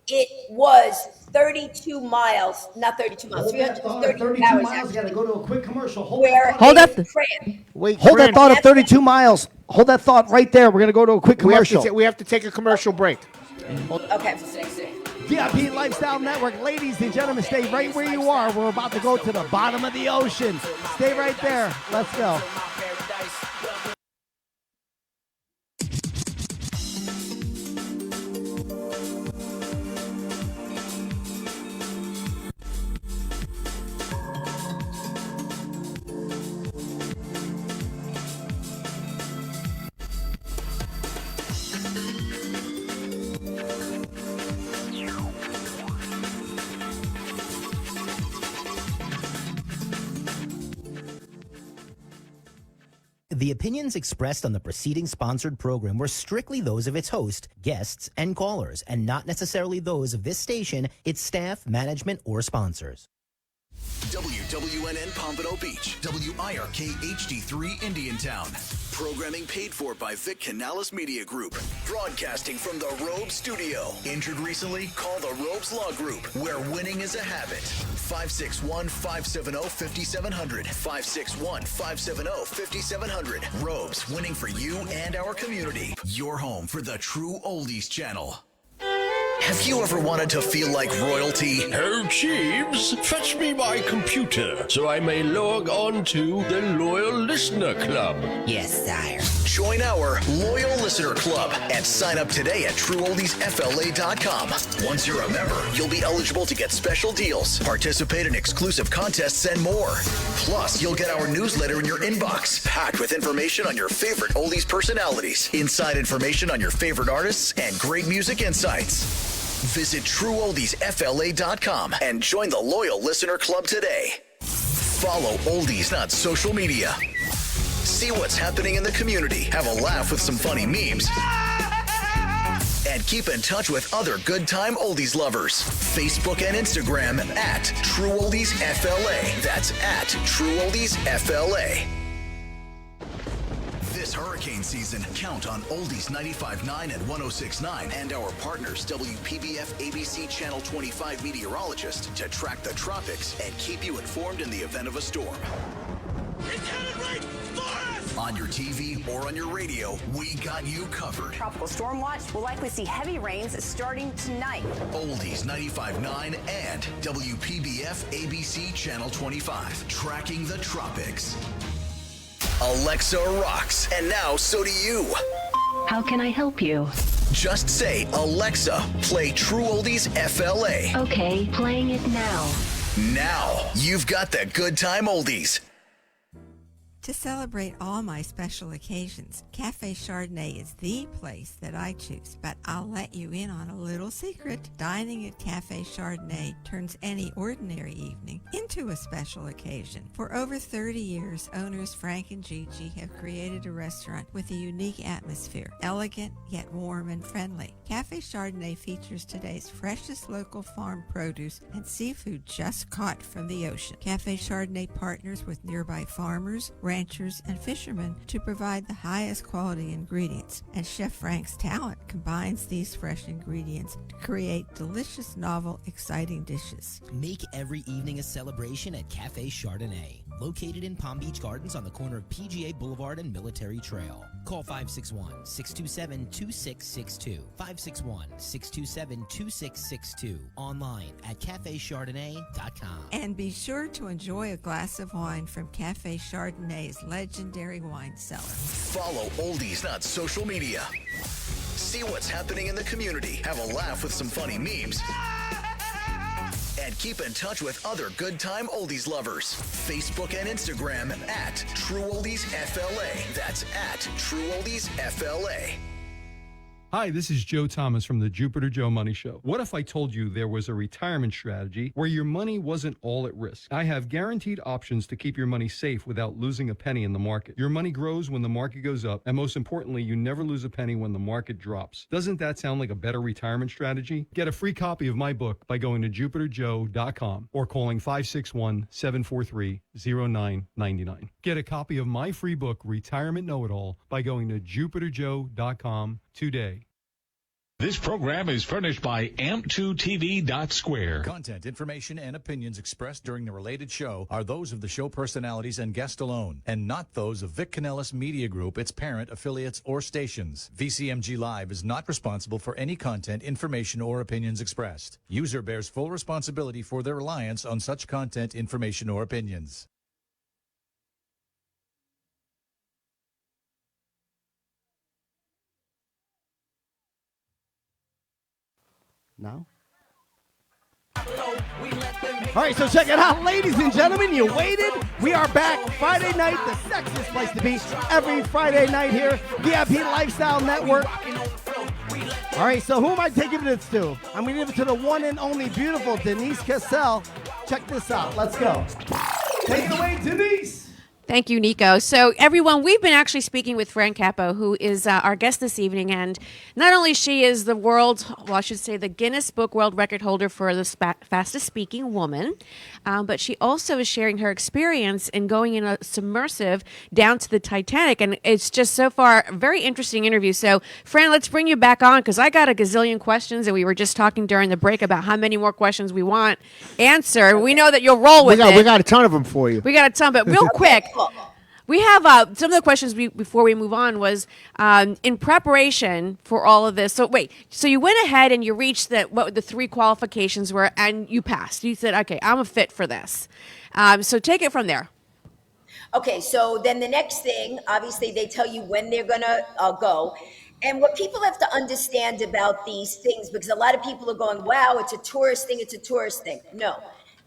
Speaker 11: It was 32 miles, not 32 miles, 330 hours.
Speaker 2: miles. Got to go to a quick commercial.
Speaker 11: Where
Speaker 2: Hold
Speaker 11: a
Speaker 2: up.
Speaker 11: tramp.
Speaker 3: Wait,
Speaker 2: Hold
Speaker 3: Fran,
Speaker 2: that thought of 32 miles. Hold that thought right there. We're going to go to a quick commercial.
Speaker 3: We have to take a commercial break.
Speaker 11: Okay.
Speaker 2: VIP Lifestyle Network, ladies and gentlemen, stay right where you are. We're about to go to the bottom of the ocean. Stay right there. Let's go.
Speaker 12: The opinions expressed on the preceding sponsored program were strictly those of its host, guests, and callers, and not necessarily those of this station, its staff, management, or sponsors.
Speaker 13: WWNN Pompano Beach, WIRK HD3 Indiantown. Programming paid for by Vic Canales Media Group. Broadcasting from the Robe Studio. Injured recently? Call the Robes Law Group, where winning is a habit. 561-570-5700. 561-570-5700. Robes, winning for you and our community. Your home for the True Oldies channel. Have you ever wanted to feel like royalty?
Speaker 14: Oh, Jeeves, fetch me my computer so I may log on to the Loyal Listener Club.
Speaker 12: Yes, sire.
Speaker 13: Join our Loyal Listener Club and sign up today at TrueOldiesFLA.com. Once you're a member, you'll be eligible to get special deals, participate in exclusive contests, and more. Plus, you'll get our newsletter in your inbox, packed with information on your favorite oldies personalities, inside information on your favorite artists, and great music insights. Visit TrueOldiesFLA.com and join the Loyal Listener Club today. Follow Oldies on social media. See what's happening in the community. Have a laugh with some funny memes. And keep in touch with other good time oldies lovers. Facebook and Instagram at TrueOldiesFLA. That's at TrueOldiesFLA. This hurricane season, count on Oldies 95.9 and 106.9 and our partners WPBF ABC Channel 25 meteorologist to track the tropics and keep you informed in the event of a storm. It's headed right for us! On your TV or on your radio, we got you covered.
Speaker 15: Tropical storm watch will likely see heavy rains starting tonight.
Speaker 13: Oldies 95.9 and WPBF ABC Channel 25, tracking the tropics. Alexa rocks, and now so do you.
Speaker 16: How can I help you?
Speaker 13: Just say, Alexa, play True Oldies FLA.
Speaker 16: Okay, playing it now.
Speaker 13: Now, you've got the good time oldies.
Speaker 17: To celebrate all my special occasions, Cafe Chardonnay is the place that I choose. But I'll let you in on a little secret. Dining at Cafe Chardonnay turns any ordinary evening into a special occasion. For over 30 years, owners Frank and Gigi have created a restaurant with a unique atmosphere, elegant yet warm and friendly. Cafe Chardonnay features today's freshest local farm produce and seafood just caught from the ocean. Cafe Chardonnay partners with nearby farmers, ranchers, and fishermen to provide the highest quality ingredients, and Chef Frank's talent combines these fresh ingredients to create delicious, novel, exciting dishes.
Speaker 12: Make every evening a celebration at Cafe Chardonnay, located in Palm Beach Gardens on the corner of PGA Boulevard and Military Trail. Call 561-627-2662, 561-627-2662, online at cafechardonnay.com.
Speaker 17: And be sure to enjoy a glass of wine from Cafe Chardonnay's legendary wine cellar.
Speaker 13: Follow Oldies on social media. See what's happening in the community. Have a laugh with some funny memes. And keep in touch with other good time oldies lovers. Facebook and Instagram at True Oldies FLA. That's at True Oldies FLA.
Speaker 18: Hi, this is Joe Thomas from the Jupiter Joe Money Show. What if I told you there was a retirement strategy where your money wasn't all at risk? I have guaranteed options to keep your money safe without losing a penny in the market. Your money grows when the market goes up, and most importantly, you never lose a penny when the market drops. Doesn't that sound like a better retirement strategy? Get a free copy of my book by going to jupiterjoe.com or calling 561-743-0999. Get a copy of my free book, Retirement Know-It-All, by going to jupiterjoe.com today.
Speaker 19: This program is furnished by amp2tv.square.
Speaker 1: Content, information, and opinions expressed during the related show are those of the show personalities and guest alone, and not those of Vic Canellis Media Group, its parent, affiliates, or stations. VCMG Live is not responsible for any content, information, or opinions expressed. User bears full responsibility for their reliance on such content, information, or opinions.
Speaker 5: No?
Speaker 2: All right, so check it out, ladies and gentlemen. You waited. We are back Friday night, the sexiest place to be. Every Friday night here, VIP Lifestyle Network. All right, so who am I taking this to? I'm going to give it to the one and only beautiful Denise Cassell. Check this out. Let's go. Take it away, Denise.
Speaker 4: Thank you, Nico. So, everyone, we've been actually speaking with Fran Capo, who is our guest this evening. And not only she is the the Guinness Book World Record holder for the fastest speaking woman, but she also is sharing her experience in going in a submersive down to the Titanic. And it's just so far a very interesting interview. So, Fran, let's bring you back on because I got a gazillion questions. And we were just talking during the break about how many more questions we want answered. We know that you'll roll with it.
Speaker 3: We got a ton of them for you.
Speaker 4: We got a ton, but real quick. We have some of the questions before we move on was in preparation for all of this. So so you went ahead and you reached what the 3 qualifications were, and you passed. You said, okay, I'm a fit for this. So take it from there.
Speaker 11: Okay, so then the next thing, obviously, they tell you when they're going to go. And what people have to understand about these things, because a lot of people are going, wow, it's a tourist thing, it's a tourist thing. No.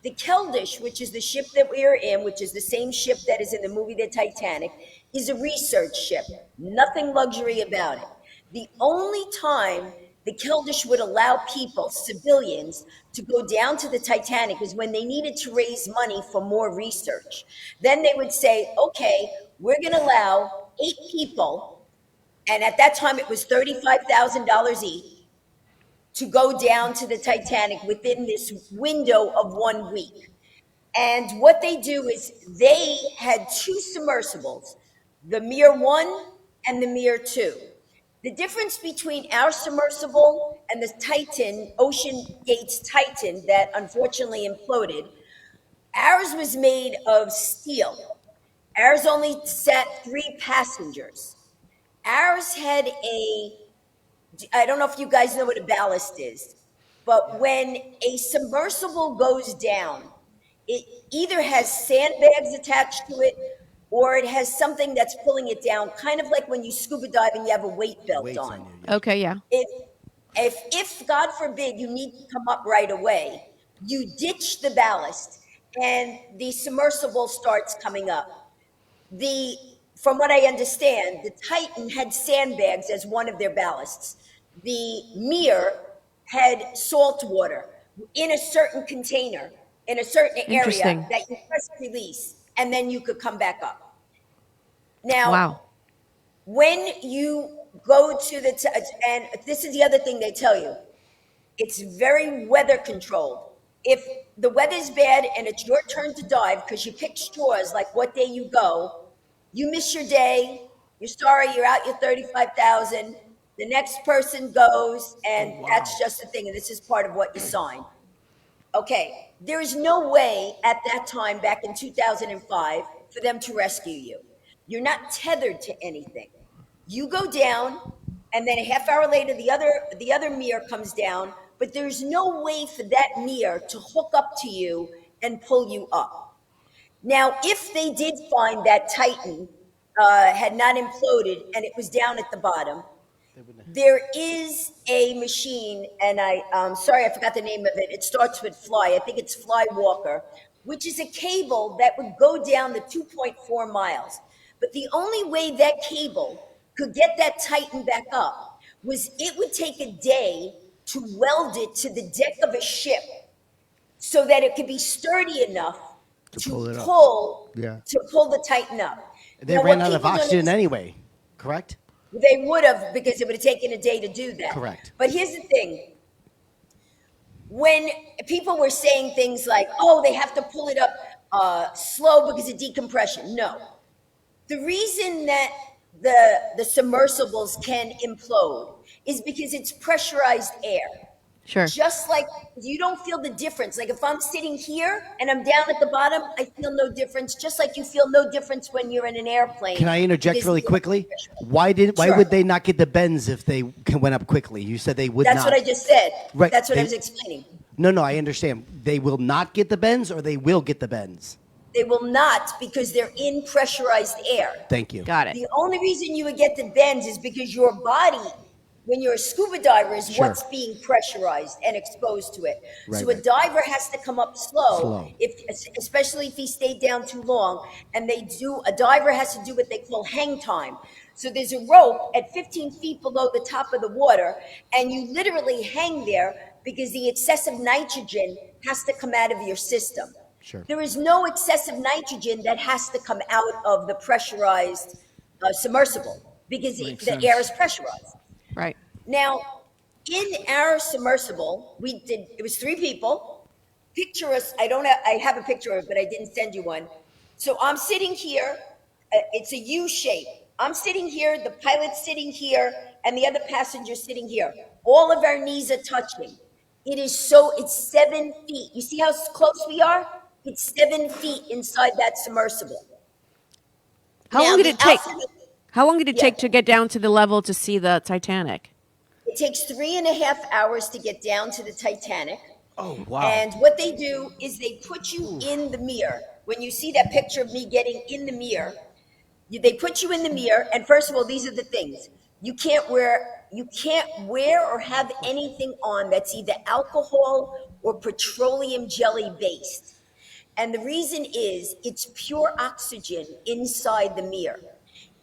Speaker 11: The Keldysh, which is the ship that we are in, which is the same ship that is in the movie The Titanic, is a research ship. Nothing luxury about it. The only time the Keldysh would allow people, civilians, to go down to the Titanic is when they needed to raise money for more research. Then they would say, okay, we're going to allow 8 people, and at that time it was $35,000 each, to go down to the Titanic within this window of 1 week. And what they do is they had 2 submersibles, the Mir 1 and the Mir 2. The difference between our submersible and the Titan, Ocean Gate's Titan that unfortunately imploded, ours was made of steel. Ours only sat 3 passengers. Ours had I don't know if you guys know what a ballast is, but when a submersible goes down, it either has sandbags attached to it or it has something that's pulling it down, kind of like when you scuba dive and you have a weight belt on.
Speaker 4: Okay, yeah.
Speaker 11: If God forbid you need to come up right away, you ditch the ballast and the submersible starts coming up. From what I understand, the Titan had sandbags as one of their ballasts. The Mir had salt water in a certain container, in a certain area that you press release, and then you could come back up. Now, when you go to and this is the other thing they tell you, it's very weather controlled. If the weather's bad and it's your turn to dive because you pick straws, like what day you go, you miss your day, you're sorry, you're out your $35,000. The next person goes, and that's just the thing, and this is part of what you sign. Okay, there is no way at that time, back in 2005, for them to rescue you. You're not tethered to anything. You go down, and then a half hour later, the other Mir comes down, but there's no way for that Mir to hook up to you and pull you up. Now, if they did find that Titan had not imploded and it was down at the bottom, there is a machine, and I'm sorry, I forgot the name of it. It starts with Fly. I think it's Fly Walker, which is a cable that would go down the 2.4 miles. But the only way that cable could get that Titan back up was it would take a day to weld it to the deck of a ship so that it could be sturdy enough to pull the Titan up.
Speaker 5: They ran out of oxygen anyway, correct?
Speaker 11: They would have, because it would have taken a day to do that.
Speaker 5: Correct.
Speaker 11: But here's the thing. When people were saying things like, oh, they have to pull it up slow because of decompression. No. The reason that the submersibles can implode is because it's pressurized air.
Speaker 4: Sure.
Speaker 11: Just like you don't feel the difference. Like if I'm sitting here and I'm down at the bottom, I feel no difference. Just like you feel no difference when you're in an airplane.
Speaker 5: Can I interject
Speaker 11: because
Speaker 5: really
Speaker 11: the-
Speaker 5: quickly? Why
Speaker 11: Sure.
Speaker 5: would they not get the bends if they went up quickly? You said they would
Speaker 11: That's
Speaker 5: not.
Speaker 11: what I just said.
Speaker 5: Right.
Speaker 11: That's what I
Speaker 5: They-
Speaker 11: was explaining.
Speaker 5: No, I understand. They will not get the bends, or they will get the bends.
Speaker 11: They will not because they're in pressurized air.
Speaker 5: Thank you.
Speaker 4: Got it.
Speaker 11: The only reason you would get the bends is because your body, when you're a scuba diver, is
Speaker 5: Sure.
Speaker 11: what's being pressurized and exposed to it.
Speaker 5: Right,
Speaker 11: so a
Speaker 5: right.
Speaker 11: diver has to come up slow,
Speaker 5: Slow.
Speaker 11: especially if he stayed down too long. And a diver has to do what they call hang time. So there's a rope at 15 feet below the top of the water, and you literally hang there because the excessive nitrogen has to come out of your system.
Speaker 5: Sure.
Speaker 11: There is no excessive nitrogen that has to come out of the pressurized submersible because the air is pressurized.
Speaker 4: Right.
Speaker 11: Now, in our submersible, it was 3 people. Picture us, I have a picture of it, but I didn't send you one. So I'm sitting here, it's a U shape. I'm sitting here, the pilot's sitting here, and the other passenger's sitting here. All of our knees are touching. It's 7 feet. You see how close we are? It's 7 feet inside that submersible.
Speaker 4: How
Speaker 11: Now,
Speaker 4: long did
Speaker 11: the
Speaker 4: it take?
Speaker 11: outside-
Speaker 4: How long did it
Speaker 11: Yeah.
Speaker 4: take to get down to the level to see the Titanic?
Speaker 11: It takes 3.5 hours to get down to the Titanic.
Speaker 6: Oh, wow.
Speaker 11: And what they do is they put you in the mirror. When you see that picture of me getting in the mirror, they put you in the mirror. And first of all, these are the things. You can't wear or have anything on that's either alcohol or petroleum jelly based. And the reason is it's pure oxygen inside the mirror.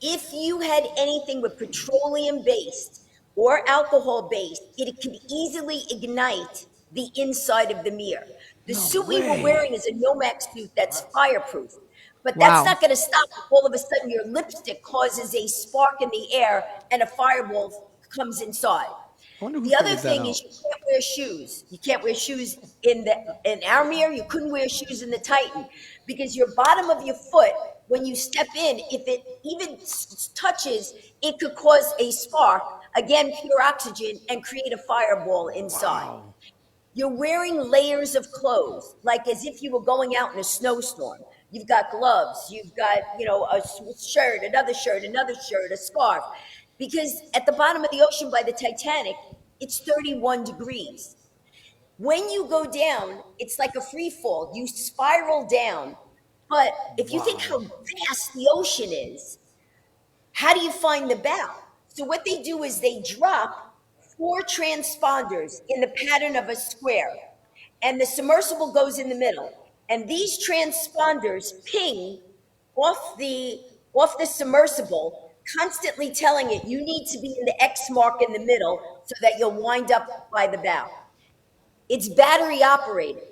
Speaker 11: If you had anything with petroleum based or alcohol based, it could easily ignite the inside of the mirror. The suit we were wearing is a Nomex suit that's fireproof. But
Speaker 4: Wow.
Speaker 11: that's not going to stop if all of a sudden your lipstick causes a spark in the air and a fireball comes inside. The other thing is you can't wear shoes. You can't wear shoes in our mirror. You couldn't wear shoes in the Titan because your bottom of your foot, when you step in, if it even touches, it could cause a spark, again, pure oxygen, and create a fireball inside. Wow. You're wearing layers of clothes, like as if you were going out in a snowstorm. You've got gloves, you've got, a shirt, another shirt, a scarf. Because at the bottom of the ocean by the Titanic, it's 31 degrees. When you go down, it's like a free fall. You spiral down. But if you think how vast the ocean is, how do you find the bow? So what they do is they drop 4 transponders in the pattern of a square, and the submersible goes in the middle. And these transponders ping off the submersible, constantly telling it you need to be in the X mark in the middle so that you'll wind up by the bow. It's battery operated,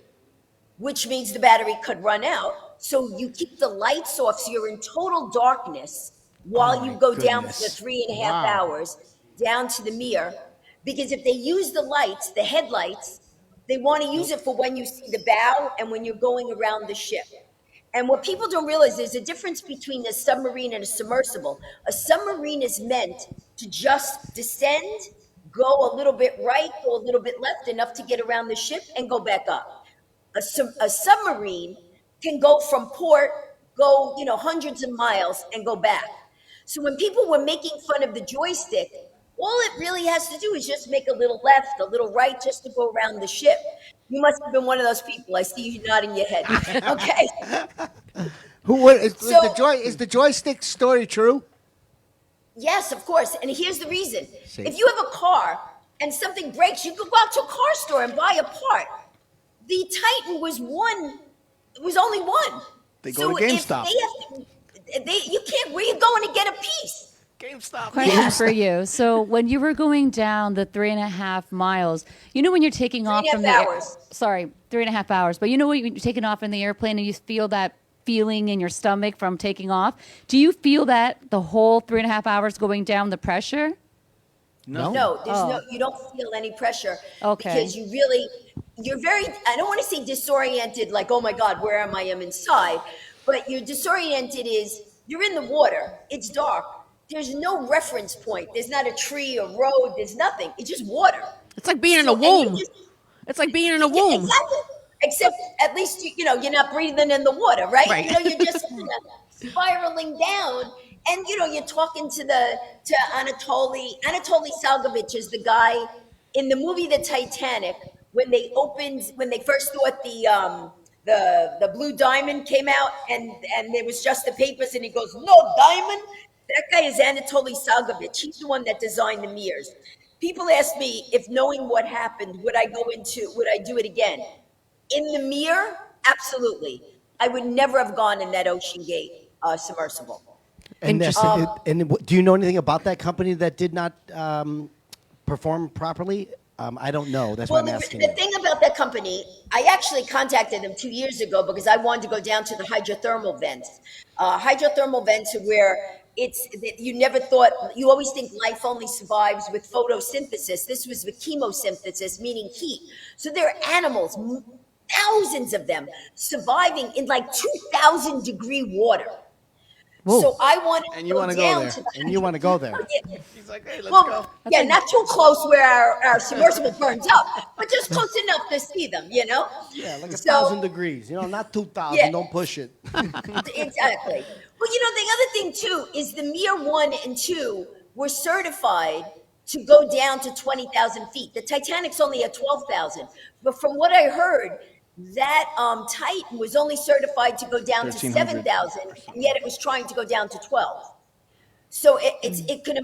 Speaker 11: which means the battery could run out. So you keep the lights off, so you're in total darkness while you go down for the 3.5 hours down to the mirror. Because if they use the lights, the headlights, they want to use it for when you see the bow and when you're going around the ship. And what people don't realize, there's a difference between a submarine and a submersible. A submarine is meant to just descend, go a little bit right, go a little bit left, enough to get around the ship and go back up. A submarine can go from port, go hundreds of miles and go back. So when people were making fun of the joystick, all it really has to do is just make a little left, a little right, just to go around the ship. You must have been one of those people. I see you nodding your head. Okay.
Speaker 3: Is the joystick story true?
Speaker 11: Yes, of course. And here's the reason. If you have a car and something breaks, you could go out to a car store and buy a part. The Titan was one. It was only one.
Speaker 6: They go to GameStop.
Speaker 11: You can't. Where are you going to get a piece?
Speaker 6: GameStop.
Speaker 7: Question for you. So when you were going down the 3.5 miles, when you're taking off from the 3.5 hours, but when you're taking off in the airplane and you feel that feeling in your stomach from taking off, do you feel that the whole 3.5 hours going down the pressure?
Speaker 11: No, you don't feel any pressure.
Speaker 7: Okay.
Speaker 11: Because you're very, I don't want to say disoriented, like, oh my God, where am I? I'm inside. But you're disoriented you're in the water, it's dark. there's no reference point. There's not a tree, a road. There's nothing. It's just water.
Speaker 4: It's like being in a womb. It's like being in a womb.
Speaker 11: Exactly. Except at least you're not breathing in the water, right?
Speaker 4: Right.
Speaker 11: You're just kind of spiraling down, and you're talking to Anatoly. Anatoly Salgovich is the guy in the movie The Titanic when they first thought the blue diamond came out, and there was just the papers, and he goes, "No diamond." That guy is Anatoly Salgovich. He's the one that designed the mirrors. People ask me if, knowing what happened, would I do it again? In the mirror, absolutely. I would never have gone in that Ocean Gate submersible.
Speaker 5: And do you know anything about that company that did not perform properly? I don't know. That's why I'm asking.
Speaker 11: The thing about that company, I actually contacted them 2 years ago because I wanted to go down to the hydrothermal vents. Hydrothermal vents are where you never thought, you always think life only survives with photosynthesis. This was with chemosynthesis, meaning heat. So there are animals, thousands of them, surviving in like 2,000 degree water.
Speaker 5: Whoa.
Speaker 11: So I wanted
Speaker 5: And you want to go there. And you want to go there.
Speaker 11: He's like, hey, let's go. Yeah, not too close where our submersible burns up, but just close enough to see them,
Speaker 5: Yeah, like 1,000 degrees. Not 2,000.
Speaker 11: Yeah.
Speaker 5: Don't push it.
Speaker 11: Exactly. Well, the other thing too is the Mir 1 and 2 were certified to go down to 20,000 feet. The Titanic's only at 12,000. But from what I heard, that Titan was only certified to go down to 7,000, and yet it was trying to go down to 12. So it could,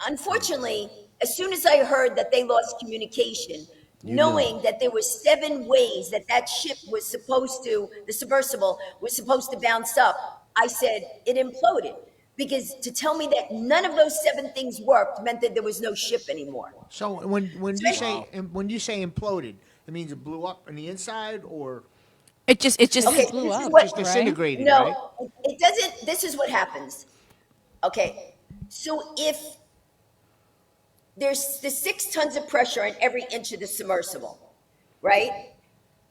Speaker 11: unfortunately, as soon as I heard that they lost communication, knowing that there were 7 ways that ship was supposed to, the submersible was supposed to bounce up, I said it imploded. Because to tell me that none of those 7 things worked meant that there was no ship anymore.
Speaker 3: So when you say imploded, it means it blew up on the inside, or
Speaker 4: it just
Speaker 11: okay,
Speaker 4: blew up,
Speaker 3: just disintegrated.
Speaker 11: No,
Speaker 3: right?
Speaker 11: it doesn't. This is what happens. Okay, so if there's the 6 tons of pressure on every inch of the submersible, right?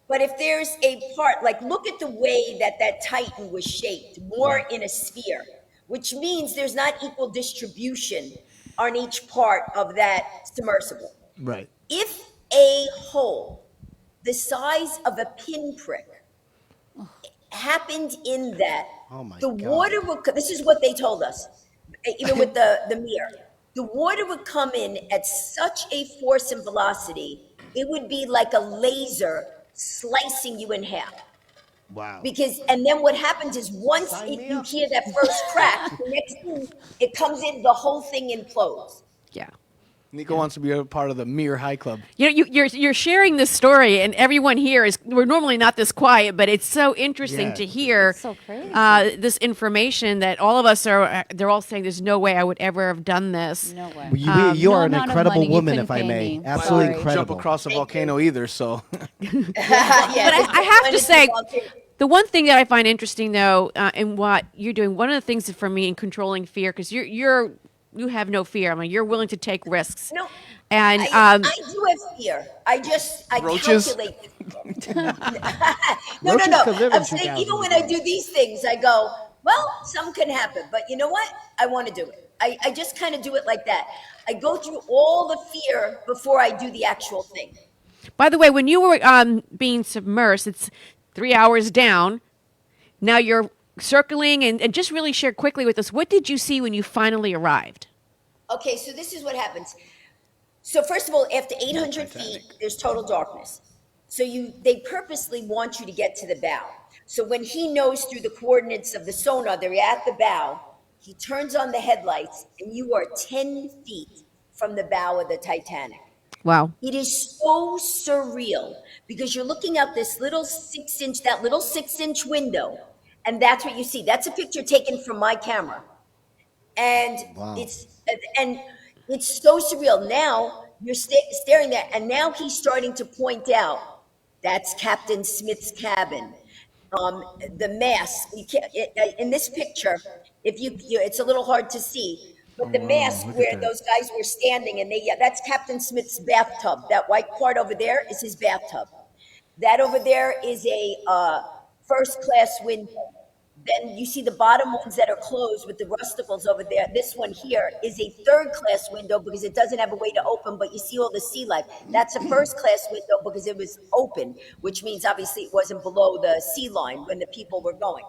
Speaker 11: But if there's a part, like look at the way that Titan was shaped, more in a sphere, which means there's not equal distribution on each part of that submersible.
Speaker 3: Right.
Speaker 11: If a hole the size of a pinprick happened in that, the water would, this is what they told us, even with the mirror, the water would come in at such a force and velocity, it would be like a laser slicing you in half.
Speaker 3: Wow.
Speaker 11: And then what happens is once you hear that first crack, the next thing, it comes in, the whole thing implodes.
Speaker 4: Yeah.
Speaker 6: Nico wants to be a part of the Mir High Club.
Speaker 4: You're sharing this story, and everyone here we're normally not this quiet, but it's so interesting to hear this information that all of us they're all saying there's no way I would ever have done this.
Speaker 7: No way.
Speaker 5: You are an incredible woman, if I may. Absolutely incredible.
Speaker 6: Jump across a volcano either, so.
Speaker 11: Yeah,
Speaker 4: but I have to say, the one thing that I find interesting, though, in what you're doing, one of the things for me in controlling fear, because you have no fear. I mean, you're willing to take risks.
Speaker 11: No,
Speaker 4: and
Speaker 11: I do have fear. I
Speaker 6: Roaches?
Speaker 11: calculate. No. I'm saying even when I do these things, I go, well, some can happen, but you know what? I want to do it. I just kind of do it like that. I go through all the fear before I do the actual thing.
Speaker 4: By the way, when you were being submersed, it's 3 hours down. Now you're circling, and just really share quickly with us, what did you see when you finally arrived?
Speaker 11: Okay, so this is what happens. So first of all, after 800 feet, there's total darkness. So they purposely want you to get to the bow. So when he knows through the coordinates of the sonar they're at the bow, he turns on the headlights, and you are 10 feet from the bow of the Titanic.
Speaker 4: Wow.
Speaker 11: It is so surreal because you're looking out this little 6-inch window, and that's what you see. That's a picture taken from my camera. And it's so surreal. Now you're staring there, and now he's starting to point out that's Captain Smith's cabin. The mast. In this picture, it's a little hard to see, but the mast where those guys were standing, and that's Captain Smith's bathtub. That white part over there is his bathtub. That over there is a first-class window. Then you see the bottom ones that are closed with the rusticles over there. This one here is a third class window because it doesn't have a way to open, but you see all the sea life. That's a first class window because it was open, which means obviously it wasn't below the sea line when the people were going.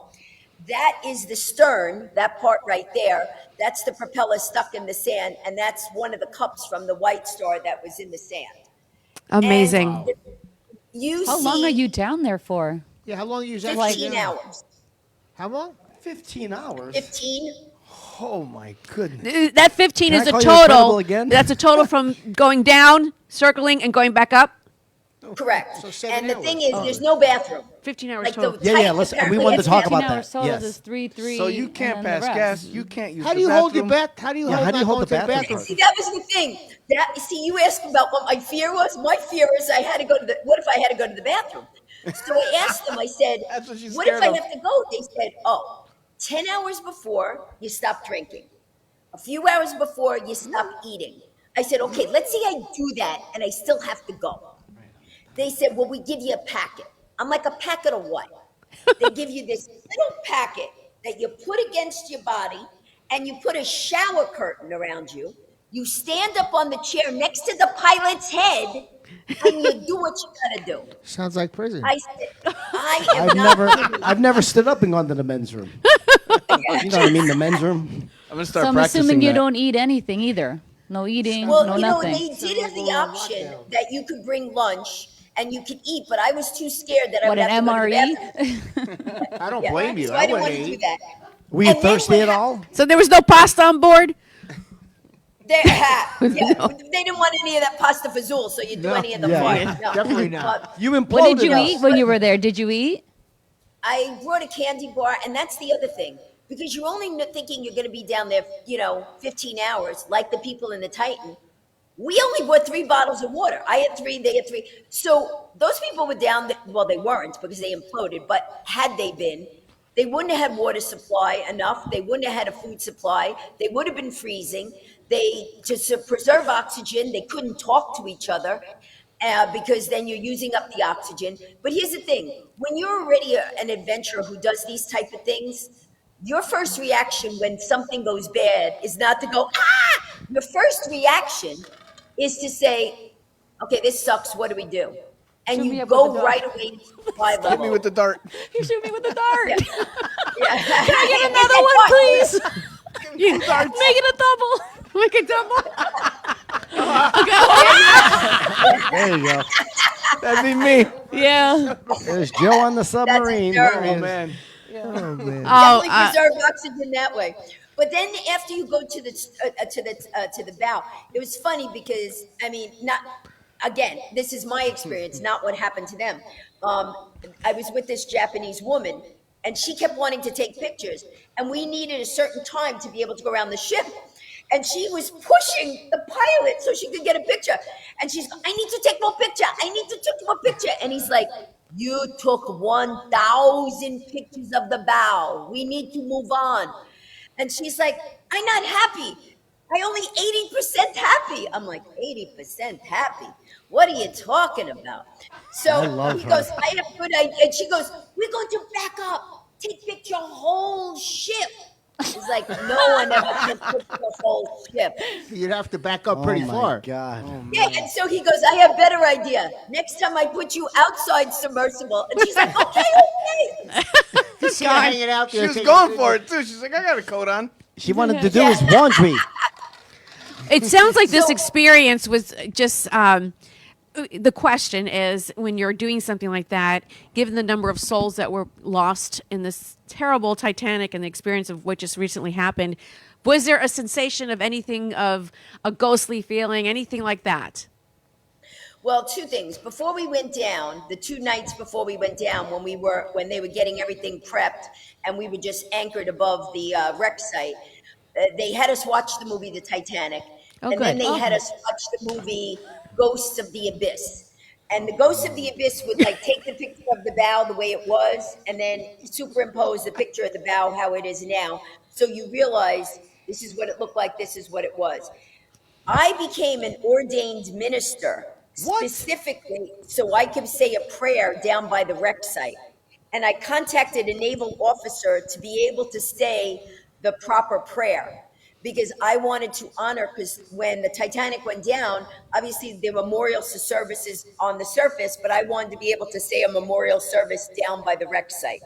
Speaker 11: That is the stern, that part right there. That's the propeller stuck in the sand, and that's one of the cups from the White Star that was in the sand.
Speaker 4: Amazing.
Speaker 7: How long are you down there for?
Speaker 3: Yeah, how long are you
Speaker 11: 15 hours.
Speaker 3: How long?
Speaker 5: 15 hours.
Speaker 11: 15.
Speaker 6: Oh my goodness.
Speaker 4: That 15
Speaker 5: Can I
Speaker 4: is a
Speaker 5: call you incredible
Speaker 4: total.
Speaker 5: again?
Speaker 4: That's a total from going down, circling, and going back up.
Speaker 11: Correct.
Speaker 3: So
Speaker 11: and the
Speaker 3: 7
Speaker 11: thing
Speaker 3: hours.
Speaker 11: is, there's no bathroom.
Speaker 4: 15 hours
Speaker 11: Like
Speaker 4: total.
Speaker 11: the
Speaker 5: Yeah,
Speaker 11: tight
Speaker 5: listen, we
Speaker 11: apparently
Speaker 5: wanted to
Speaker 11: it's
Speaker 5: talk
Speaker 7: 15
Speaker 5: about
Speaker 7: hours
Speaker 5: that.
Speaker 7: total
Speaker 5: Yes.
Speaker 7: is 3.
Speaker 6: So you can't
Speaker 7: and then
Speaker 6: pass
Speaker 7: the rest.
Speaker 6: gas. You can't use
Speaker 3: How
Speaker 6: the
Speaker 3: do you hold your
Speaker 6: bathroom.
Speaker 3: bath? How do you
Speaker 5: Yeah,
Speaker 3: hold
Speaker 5: how do you
Speaker 3: not
Speaker 5: hold
Speaker 3: going
Speaker 5: the
Speaker 3: to the
Speaker 5: bathroom?
Speaker 3: bathroom?
Speaker 11: See, that was the thing. See, you asked about what my fear was. My fear is I had to go to the. What if I had to go to the bathroom? So I asked them. I said,
Speaker 6: That's what she's
Speaker 11: "What if
Speaker 6: scared
Speaker 11: I
Speaker 6: of.
Speaker 11: have to go?" They said, "Oh, 10 hours before you stop drinking, a few hours before you stop eating." I said, "Okay, let's say I do that and I still have to go." They said, "Well, we give you a packet." I'm like, "A packet of what?" They give you this little packet that you put against your body, and you put a shower curtain around you. You stand up on the chair next to the pilot's head, and you do what you gotta do.
Speaker 3: Sounds like prison.
Speaker 11: I said, I am
Speaker 5: I've never stood up and gone to the men's room. You know what I mean? The men's room.
Speaker 6: I'm gonna
Speaker 7: So
Speaker 6: start
Speaker 7: I'm
Speaker 6: practicing
Speaker 7: assuming you
Speaker 6: that.
Speaker 7: don't eat anything either. No eating,
Speaker 11: Well,
Speaker 7: no
Speaker 11: you know,
Speaker 7: nothing.
Speaker 11: they did have the option that you could bring lunch and you could eat, but I was too scared that I
Speaker 7: What,
Speaker 11: would have
Speaker 7: an
Speaker 11: to go to the
Speaker 7: MRE?
Speaker 11: bathroom.
Speaker 3: I don't
Speaker 11: Yeah,
Speaker 3: blame you.
Speaker 11: so
Speaker 3: I
Speaker 11: I didn't
Speaker 3: wouldn't
Speaker 11: want to do
Speaker 3: eat.
Speaker 11: that.
Speaker 5: Were you
Speaker 11: And then
Speaker 5: thirsty
Speaker 11: what
Speaker 5: at all?
Speaker 4: So there was no pasta on board?
Speaker 11: Yeah, they didn't want any of that pasta fazool, so you do any of the fun. No.
Speaker 3: Definitely not.
Speaker 11: But
Speaker 5: You imploded
Speaker 7: What did you
Speaker 5: us.
Speaker 7: eat when you were there? Did you eat?
Speaker 11: I brought a candy bar, and that's the other thing. Because you're only thinking you're going to be down there, 15 hours, like the people in the Titan. We only bought 3 bottles of water. I had 3, they had 3. So those people were down there. Well, they weren't because they imploded, but had they been, they wouldn't have had water supply enough. They wouldn't have had a food supply. They would have been freezing. To preserve oxygen, they couldn't talk to each other because then you're using up the oxygen. But here's the thing. When you're already an adventurer who does these type of things, your first reaction when something goes bad is not to go, ah! Your first reaction is to say, okay, this sucks. What do we do? And
Speaker 7: Shoot me
Speaker 11: you
Speaker 7: up
Speaker 11: go
Speaker 7: with the
Speaker 11: right
Speaker 7: dart.
Speaker 11: away to survival
Speaker 6: Hit me
Speaker 11: mode.
Speaker 6: with the dart.
Speaker 7: You shoot me with the dart.
Speaker 11: Yeah.
Speaker 7: Can I get another one, please? Make it a double.
Speaker 4: Make a double.
Speaker 5: There you go.
Speaker 6: That'd be me.
Speaker 7: Yeah.
Speaker 5: There's Joe on the submarine.
Speaker 11: terrible.
Speaker 5: There he
Speaker 6: Oh
Speaker 5: is.
Speaker 6: man.
Speaker 5: Oh, man.
Speaker 11: Definitely preserve oxygen that way. But then after you go to the bow, it was funny because not again. This is my experience, not what happened to them. I was with this Japanese woman, and she kept wanting to take pictures, and we needed a certain time to be able to go around the ship. And she was pushing the pilot so she could get a picture. And she's, I need to take more picture. I need to take more picture. And he's like, you took 1,000 pictures of the bow. We need to move on. And she's like, I'm not happy. I only 80% happy. I'm like, 80% happy? What are you talking about? So
Speaker 5: I love
Speaker 11: he
Speaker 5: her.
Speaker 11: goes, I have a good idea. And she goes, we're going to back up. Take picture whole ship. It's like no one ever took the whole ship.
Speaker 3: You'd have to back up pretty
Speaker 5: Oh, my
Speaker 3: far.
Speaker 5: God.
Speaker 11: Yeah, and so he goes, I have a better idea. Next time I put you outside submersible. And she's like, okay.
Speaker 3: This guy hanging out
Speaker 6: She
Speaker 3: there.
Speaker 6: was
Speaker 3: taking
Speaker 6: going
Speaker 3: pictures.
Speaker 6: for it too. She's like, I got a coat on.
Speaker 5: She wanted to do his laundry.
Speaker 4: It sounds like this experience was just. The question is, when you're doing something like that, given the number of souls that were lost in this terrible Titanic and the experience of what just recently happened, was there a sensation of anything of a ghostly feeling, anything like that?
Speaker 11: Well, 2 things. Before we went down, the 2 nights before we went down, when they were getting everything prepped and we were just anchored above the wreck site, they had us watch the movie The Titanic.
Speaker 4: Oh,
Speaker 11: and then
Speaker 4: good.
Speaker 11: they had us watch the movie Ghosts of the Abyss. And the Ghosts of the Abyss would take the picture of the bow the way it was and then superimpose the picture of the bow how it is now. So you realize this is what it looked like, this is what it was. I became an ordained minister specifically so I could say a prayer down by the wreck site. and I contacted a naval officer to be able to say the proper prayer because I wanted to honor, because when the Titanic went down, obviously there were memorial services on the surface, but I wanted to be able to say a memorial service down by the wreck site.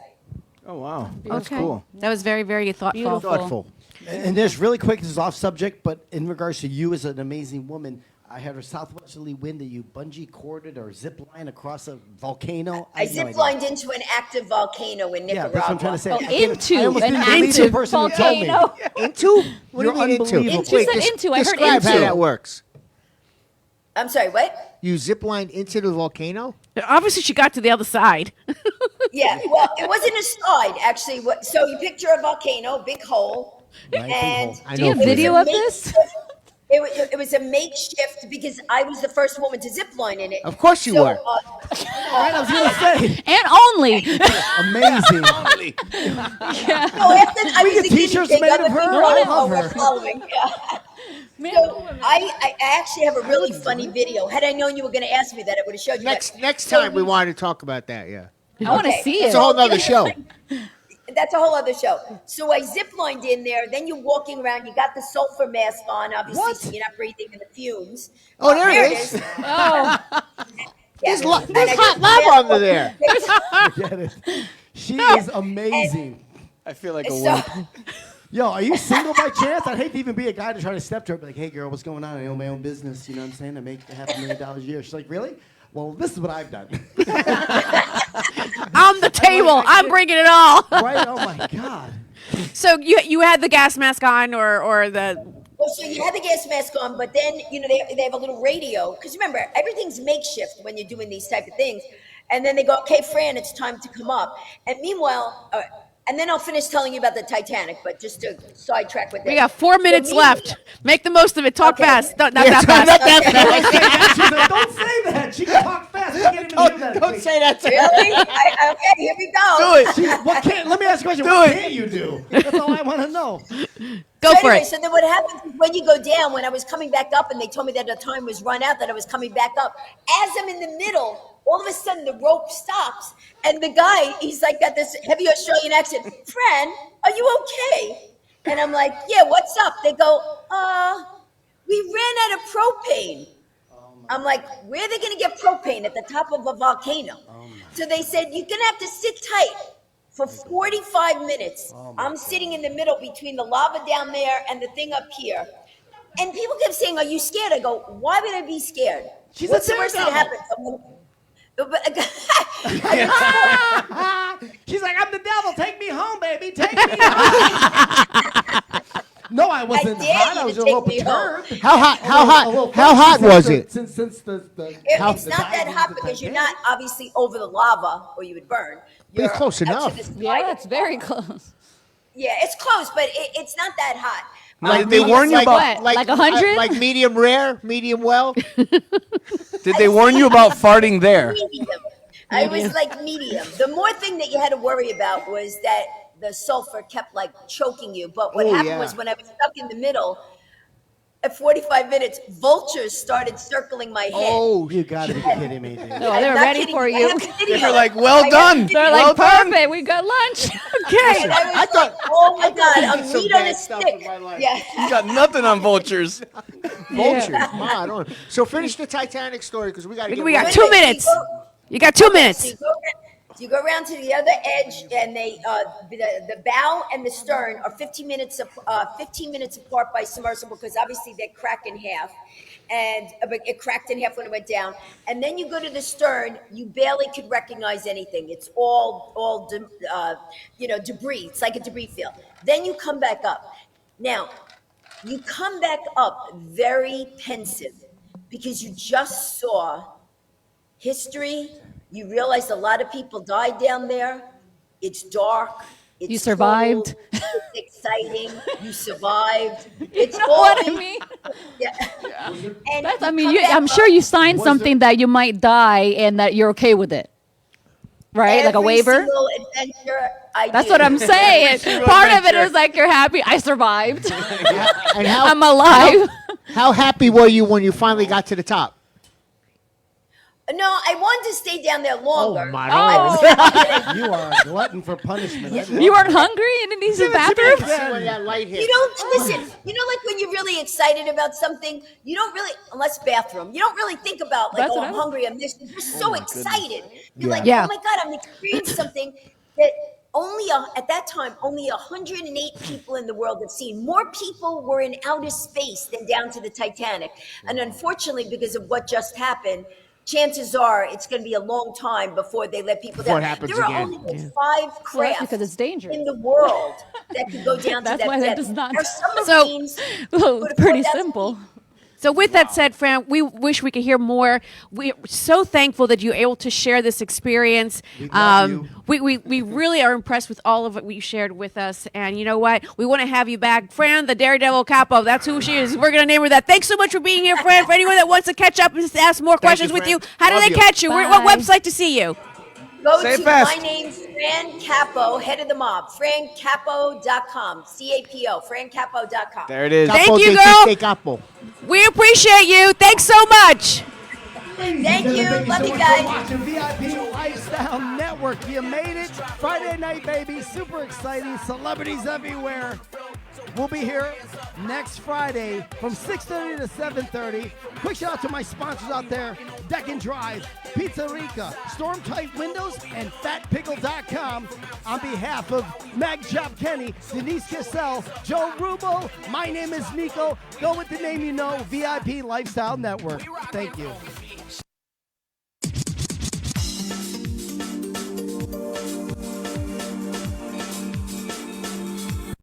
Speaker 6: Oh, wow. That's
Speaker 4: Okay.
Speaker 6: cool.
Speaker 4: That was very, very thoughtful.
Speaker 5: Thoughtful. And there's really quick, this is off subject, but in regards to you as an amazing woman, I had a southwesterly wind that you bungee corded or zip line across a volcano.
Speaker 11: I zip lined into an active volcano in
Speaker 5: Yeah,
Speaker 11: Nicaragua.
Speaker 5: that's what I'm trying to say.
Speaker 7: Oh,
Speaker 5: I almost didn't believe the person who told me.
Speaker 7: volcano.
Speaker 3: Into? What
Speaker 5: You're
Speaker 3: do you mean into?
Speaker 5: unbelievable.
Speaker 7: She said into. I heard
Speaker 3: Describe
Speaker 7: into.
Speaker 3: how that works.
Speaker 11: I'm sorry, what?
Speaker 3: You ziplined into the volcano?
Speaker 4: Obviously, she got to the other side.
Speaker 11: Yeah, well, it wasn't a slide, actually. So you picture a volcano, big hole. And
Speaker 7: Do you have video of this?
Speaker 11: It was a makeshift because I was the first woman to zip line in it.
Speaker 3: Of course you were.
Speaker 5: Right, I was going to say.
Speaker 7: And only.
Speaker 5: Amazing.
Speaker 7: Yeah.
Speaker 11: Oh, after I
Speaker 5: We
Speaker 11: was
Speaker 5: get
Speaker 11: the guinea
Speaker 5: t-shirts
Speaker 11: pig,
Speaker 5: made
Speaker 11: other
Speaker 5: of her.
Speaker 11: people
Speaker 5: I
Speaker 11: know
Speaker 5: love
Speaker 11: were
Speaker 5: her.
Speaker 11: following. Yeah. So I actually have a really funny video. Had I known you were going to ask me that, I would have showed you.
Speaker 3: Next
Speaker 11: So
Speaker 3: time we wanted to talk about that, yeah.
Speaker 7: I want to see
Speaker 3: It's
Speaker 7: it.
Speaker 3: a whole nother show.
Speaker 11: That's a whole other show. So I zip lined in there. Then you're walking around. You got the sulfur mask on, obviously, so you're not breathing in the fumes.
Speaker 3: Oh, there it is.
Speaker 7: Oh.
Speaker 3: There's,
Speaker 11: Yeah.
Speaker 3: there's
Speaker 11: And I
Speaker 3: hot
Speaker 11: just
Speaker 3: lava under there.
Speaker 5: Get it. She is amazing.
Speaker 6: I feel like a
Speaker 11: So-
Speaker 6: wimp.
Speaker 5: Yo, are you single by chance? I'd hate to even be a guy to try to step to her, be like, hey, girl, what's going on? I own my own business. You know what I'm saying? I make $500,000 a year. She's like, really? Well, this is what I've done.
Speaker 4: I'm the table. I'm bringing it all.
Speaker 5: Right? Oh, my God.
Speaker 4: So you had the gas mask on, or the
Speaker 11: Well, so you have the gas mask on, but then, they have a little radio. Because remember, everything's makeshift when you're doing these type of things. And then they go, okay, Fran, it's time to come up. And meanwhile, and then I'll finish telling you about the Titanic, but just to sidetrack with that.
Speaker 4: we got 4 minutes left. Make the most of it. Talk
Speaker 11: Okay.
Speaker 4: fast. Not that fast.
Speaker 3: Not that fast.
Speaker 5: She's like, don't say that. She can talk fast. I can't even hear that.
Speaker 3: Don't say that to her.
Speaker 11: Really? Okay, here we go.
Speaker 6: Do it.
Speaker 5: Let me ask you a question. What can't you do? That's all I want to know.
Speaker 4: Go
Speaker 11: So
Speaker 4: for
Speaker 11: anyway,
Speaker 4: it.
Speaker 11: so then what happens is when you go down, when I was coming back up and they told me that the time was run out, that I was coming back up, as I'm in the middle, all of a sudden the rope stops and the guy, he's like got this heavy Australian accent, Fran, are you okay? And I'm like, yeah, what's up? They go, we ran out of propane. I'm like, where are they going to get propane at the top of a volcano? So they said, you're going to have to sit tight for 45 minutes. I'm sitting in the middle between the lava down there and the thing up here. And people kept saying, are you scared? I go, why would I be scared? What's the worst that happens?
Speaker 5: She's like, I'm the devil. Take me home, baby. Take me home. No, I wasn't
Speaker 11: dare
Speaker 5: hot.
Speaker 11: you
Speaker 5: I was
Speaker 11: to
Speaker 5: a little
Speaker 11: take me home.
Speaker 5: perturbed.
Speaker 3: How hot? How
Speaker 5: A
Speaker 3: hot?
Speaker 5: little
Speaker 3: How hot
Speaker 5: since
Speaker 3: was
Speaker 5: the-
Speaker 3: it?
Speaker 5: Since the
Speaker 11: It's not that hot because you're not obviously over the lava or you would burn.
Speaker 3: But it's close
Speaker 11: up to
Speaker 3: enough.
Speaker 11: the side
Speaker 7: Yeah,
Speaker 11: of
Speaker 7: it's
Speaker 11: the
Speaker 7: very
Speaker 11: lava.
Speaker 7: close.
Speaker 11: Yeah, it's close, but it's not that hot.
Speaker 6: Now, did they warn you
Speaker 3: like
Speaker 6: about?
Speaker 7: Like 100?
Speaker 3: Like medium rare, medium well.
Speaker 6: Did they warn you about farting there?
Speaker 11: Medium. I was like medium. The more thing that you had to worry about was that the sulfur kept like choking you. But what
Speaker 3: Oh,
Speaker 11: happened
Speaker 3: yeah.
Speaker 11: was when I was stuck in the middle, at 45 minutes, vultures started circling my head.
Speaker 3: Oh,
Speaker 5: You gotta be kidding me, dude.
Speaker 7: No,
Speaker 11: I'm
Speaker 7: they're
Speaker 11: not
Speaker 7: ready
Speaker 11: kidding
Speaker 7: for
Speaker 11: I
Speaker 7: you.
Speaker 11: have the video.
Speaker 6: They're like, well
Speaker 11: I have
Speaker 6: done.
Speaker 11: the video.
Speaker 7: They're
Speaker 6: Well
Speaker 7: like,
Speaker 6: done.
Speaker 7: perfect. We got lunch.
Speaker 11: And I was like, oh my God, I'm
Speaker 3: some
Speaker 11: meat on
Speaker 3: bad
Speaker 11: a
Speaker 3: stuff
Speaker 11: stick.
Speaker 3: in my life.
Speaker 11: Yeah.
Speaker 6: You got nothing on vultures.
Speaker 3: Vultures. Ma, I don't. So finish the Titanic story because we got to get.
Speaker 4: We got
Speaker 3: ready.
Speaker 4: 2 minutes. You got 2 minutes.
Speaker 11: So you go around to the other edge, and the bow and the stern are 15 minutes apart by submersible because obviously they crack in half, but it cracked in half when it went down. And then you go to the stern, you barely could recognize anything. It's all debris. It's like a debris field. Then you come back up. Now, you come back up very pensive because you just saw history. You realize a lot of people died down there. It's dark. It's
Speaker 7: You survived.
Speaker 11: cold, it's exciting. You survived. It's
Speaker 7: You know what I mean?
Speaker 11: Yeah. And
Speaker 7: That's, I
Speaker 11: you
Speaker 7: mean,
Speaker 11: come
Speaker 7: you,
Speaker 11: back
Speaker 7: I'm sure
Speaker 11: up.
Speaker 7: you signed something that you might die and that you're okay with it. Right? Like a
Speaker 11: Every
Speaker 7: waiver?
Speaker 11: single adventure I
Speaker 7: That's
Speaker 11: did.
Speaker 7: what I'm saying.
Speaker 6: single
Speaker 7: Part of it
Speaker 6: adventure.
Speaker 7: is like you're happy. I survived.
Speaker 3: And how,
Speaker 7: I'm alive.
Speaker 3: How happy were you when you finally got to the top?
Speaker 11: No, I wanted to stay down there longer.
Speaker 3: Oh, my
Speaker 11: I
Speaker 5: You are a glutton for punishment. I love
Speaker 8: You weren't
Speaker 5: it.
Speaker 8: hungry in a decent
Speaker 3: Let's
Speaker 8: bathroom?
Speaker 3: see when that light hits.
Speaker 11: You don't listen. You know, like when you're really excited about something, you don't really, unless bathroom, you don't really think about like,
Speaker 8: That's
Speaker 11: oh,
Speaker 8: what
Speaker 11: I'm
Speaker 8: I was-
Speaker 11: hungry. I'm this. You're so excited. You're like,
Speaker 4: Yeah.
Speaker 11: oh my god, I'm experiencing something that at that time only 108 people in the world have seen. More people were in outer space than down to the Titanic, and unfortunately, because of what just happened. Chances are it's going to be a long time before they let people
Speaker 3: Before
Speaker 11: down.
Speaker 3: it happens
Speaker 11: There are
Speaker 3: again.
Speaker 11: only 5
Speaker 7: Well, that's
Speaker 11: crafts
Speaker 7: because it's dangerous.
Speaker 11: in the world that could go down
Speaker 7: That's
Speaker 11: to that
Speaker 7: why that
Speaker 11: depth.
Speaker 7: does not-
Speaker 11: There are
Speaker 4: So-
Speaker 11: submarines.
Speaker 7: Well,
Speaker 11: with
Speaker 7: it's pretty
Speaker 11: 4,000
Speaker 7: simple.
Speaker 11: feet.
Speaker 4: So with that said, Fran, we wish we could hear more. We're so thankful that you're able to share this experience.
Speaker 5: We love you.
Speaker 4: We really are impressed with all of what you shared with us. And you know what? We want to have you back. Fran, the Daredevil Capo. That's who she is. We're going to name her that. Thanks so much for being here, Fran. For anyone that wants to catch up and just ask more questions with
Speaker 3: Fran.
Speaker 4: you, how do
Speaker 3: Love
Speaker 4: they
Speaker 3: you.
Speaker 4: catch you? What
Speaker 7: Bye.
Speaker 4: website to see you?
Speaker 11: Go
Speaker 6: Say it
Speaker 11: to
Speaker 6: fast.
Speaker 11: my name's Fran Capo, head of the mob. FranCapo.com. CAPO. FranCapo.com.
Speaker 6: There it is.
Speaker 4: Thank
Speaker 3: Capo
Speaker 4: you,
Speaker 3: de
Speaker 4: girl.
Speaker 3: Tite Capo.
Speaker 4: We appreciate you. Thanks so much.
Speaker 11: Thank you.
Speaker 2: Thank
Speaker 11: Love
Speaker 2: so
Speaker 11: you
Speaker 2: much
Speaker 11: guys.
Speaker 2: for watching VIP Lifestyle Network. You made it. Friday night, baby. Super exciting. Celebrities everywhere. We'll be here next Friday from 6:30 to 7:30. Quick shout out to my sponsors out there, Deck and Drive, Pizza Rica, Storm Tight Windows, and FatPickle.com. On behalf of Mag Job Kenny, Denise Cassell, Joe Rubo, my name is Nico. Go with the name you know, VIP Lifestyle Network. Thank you.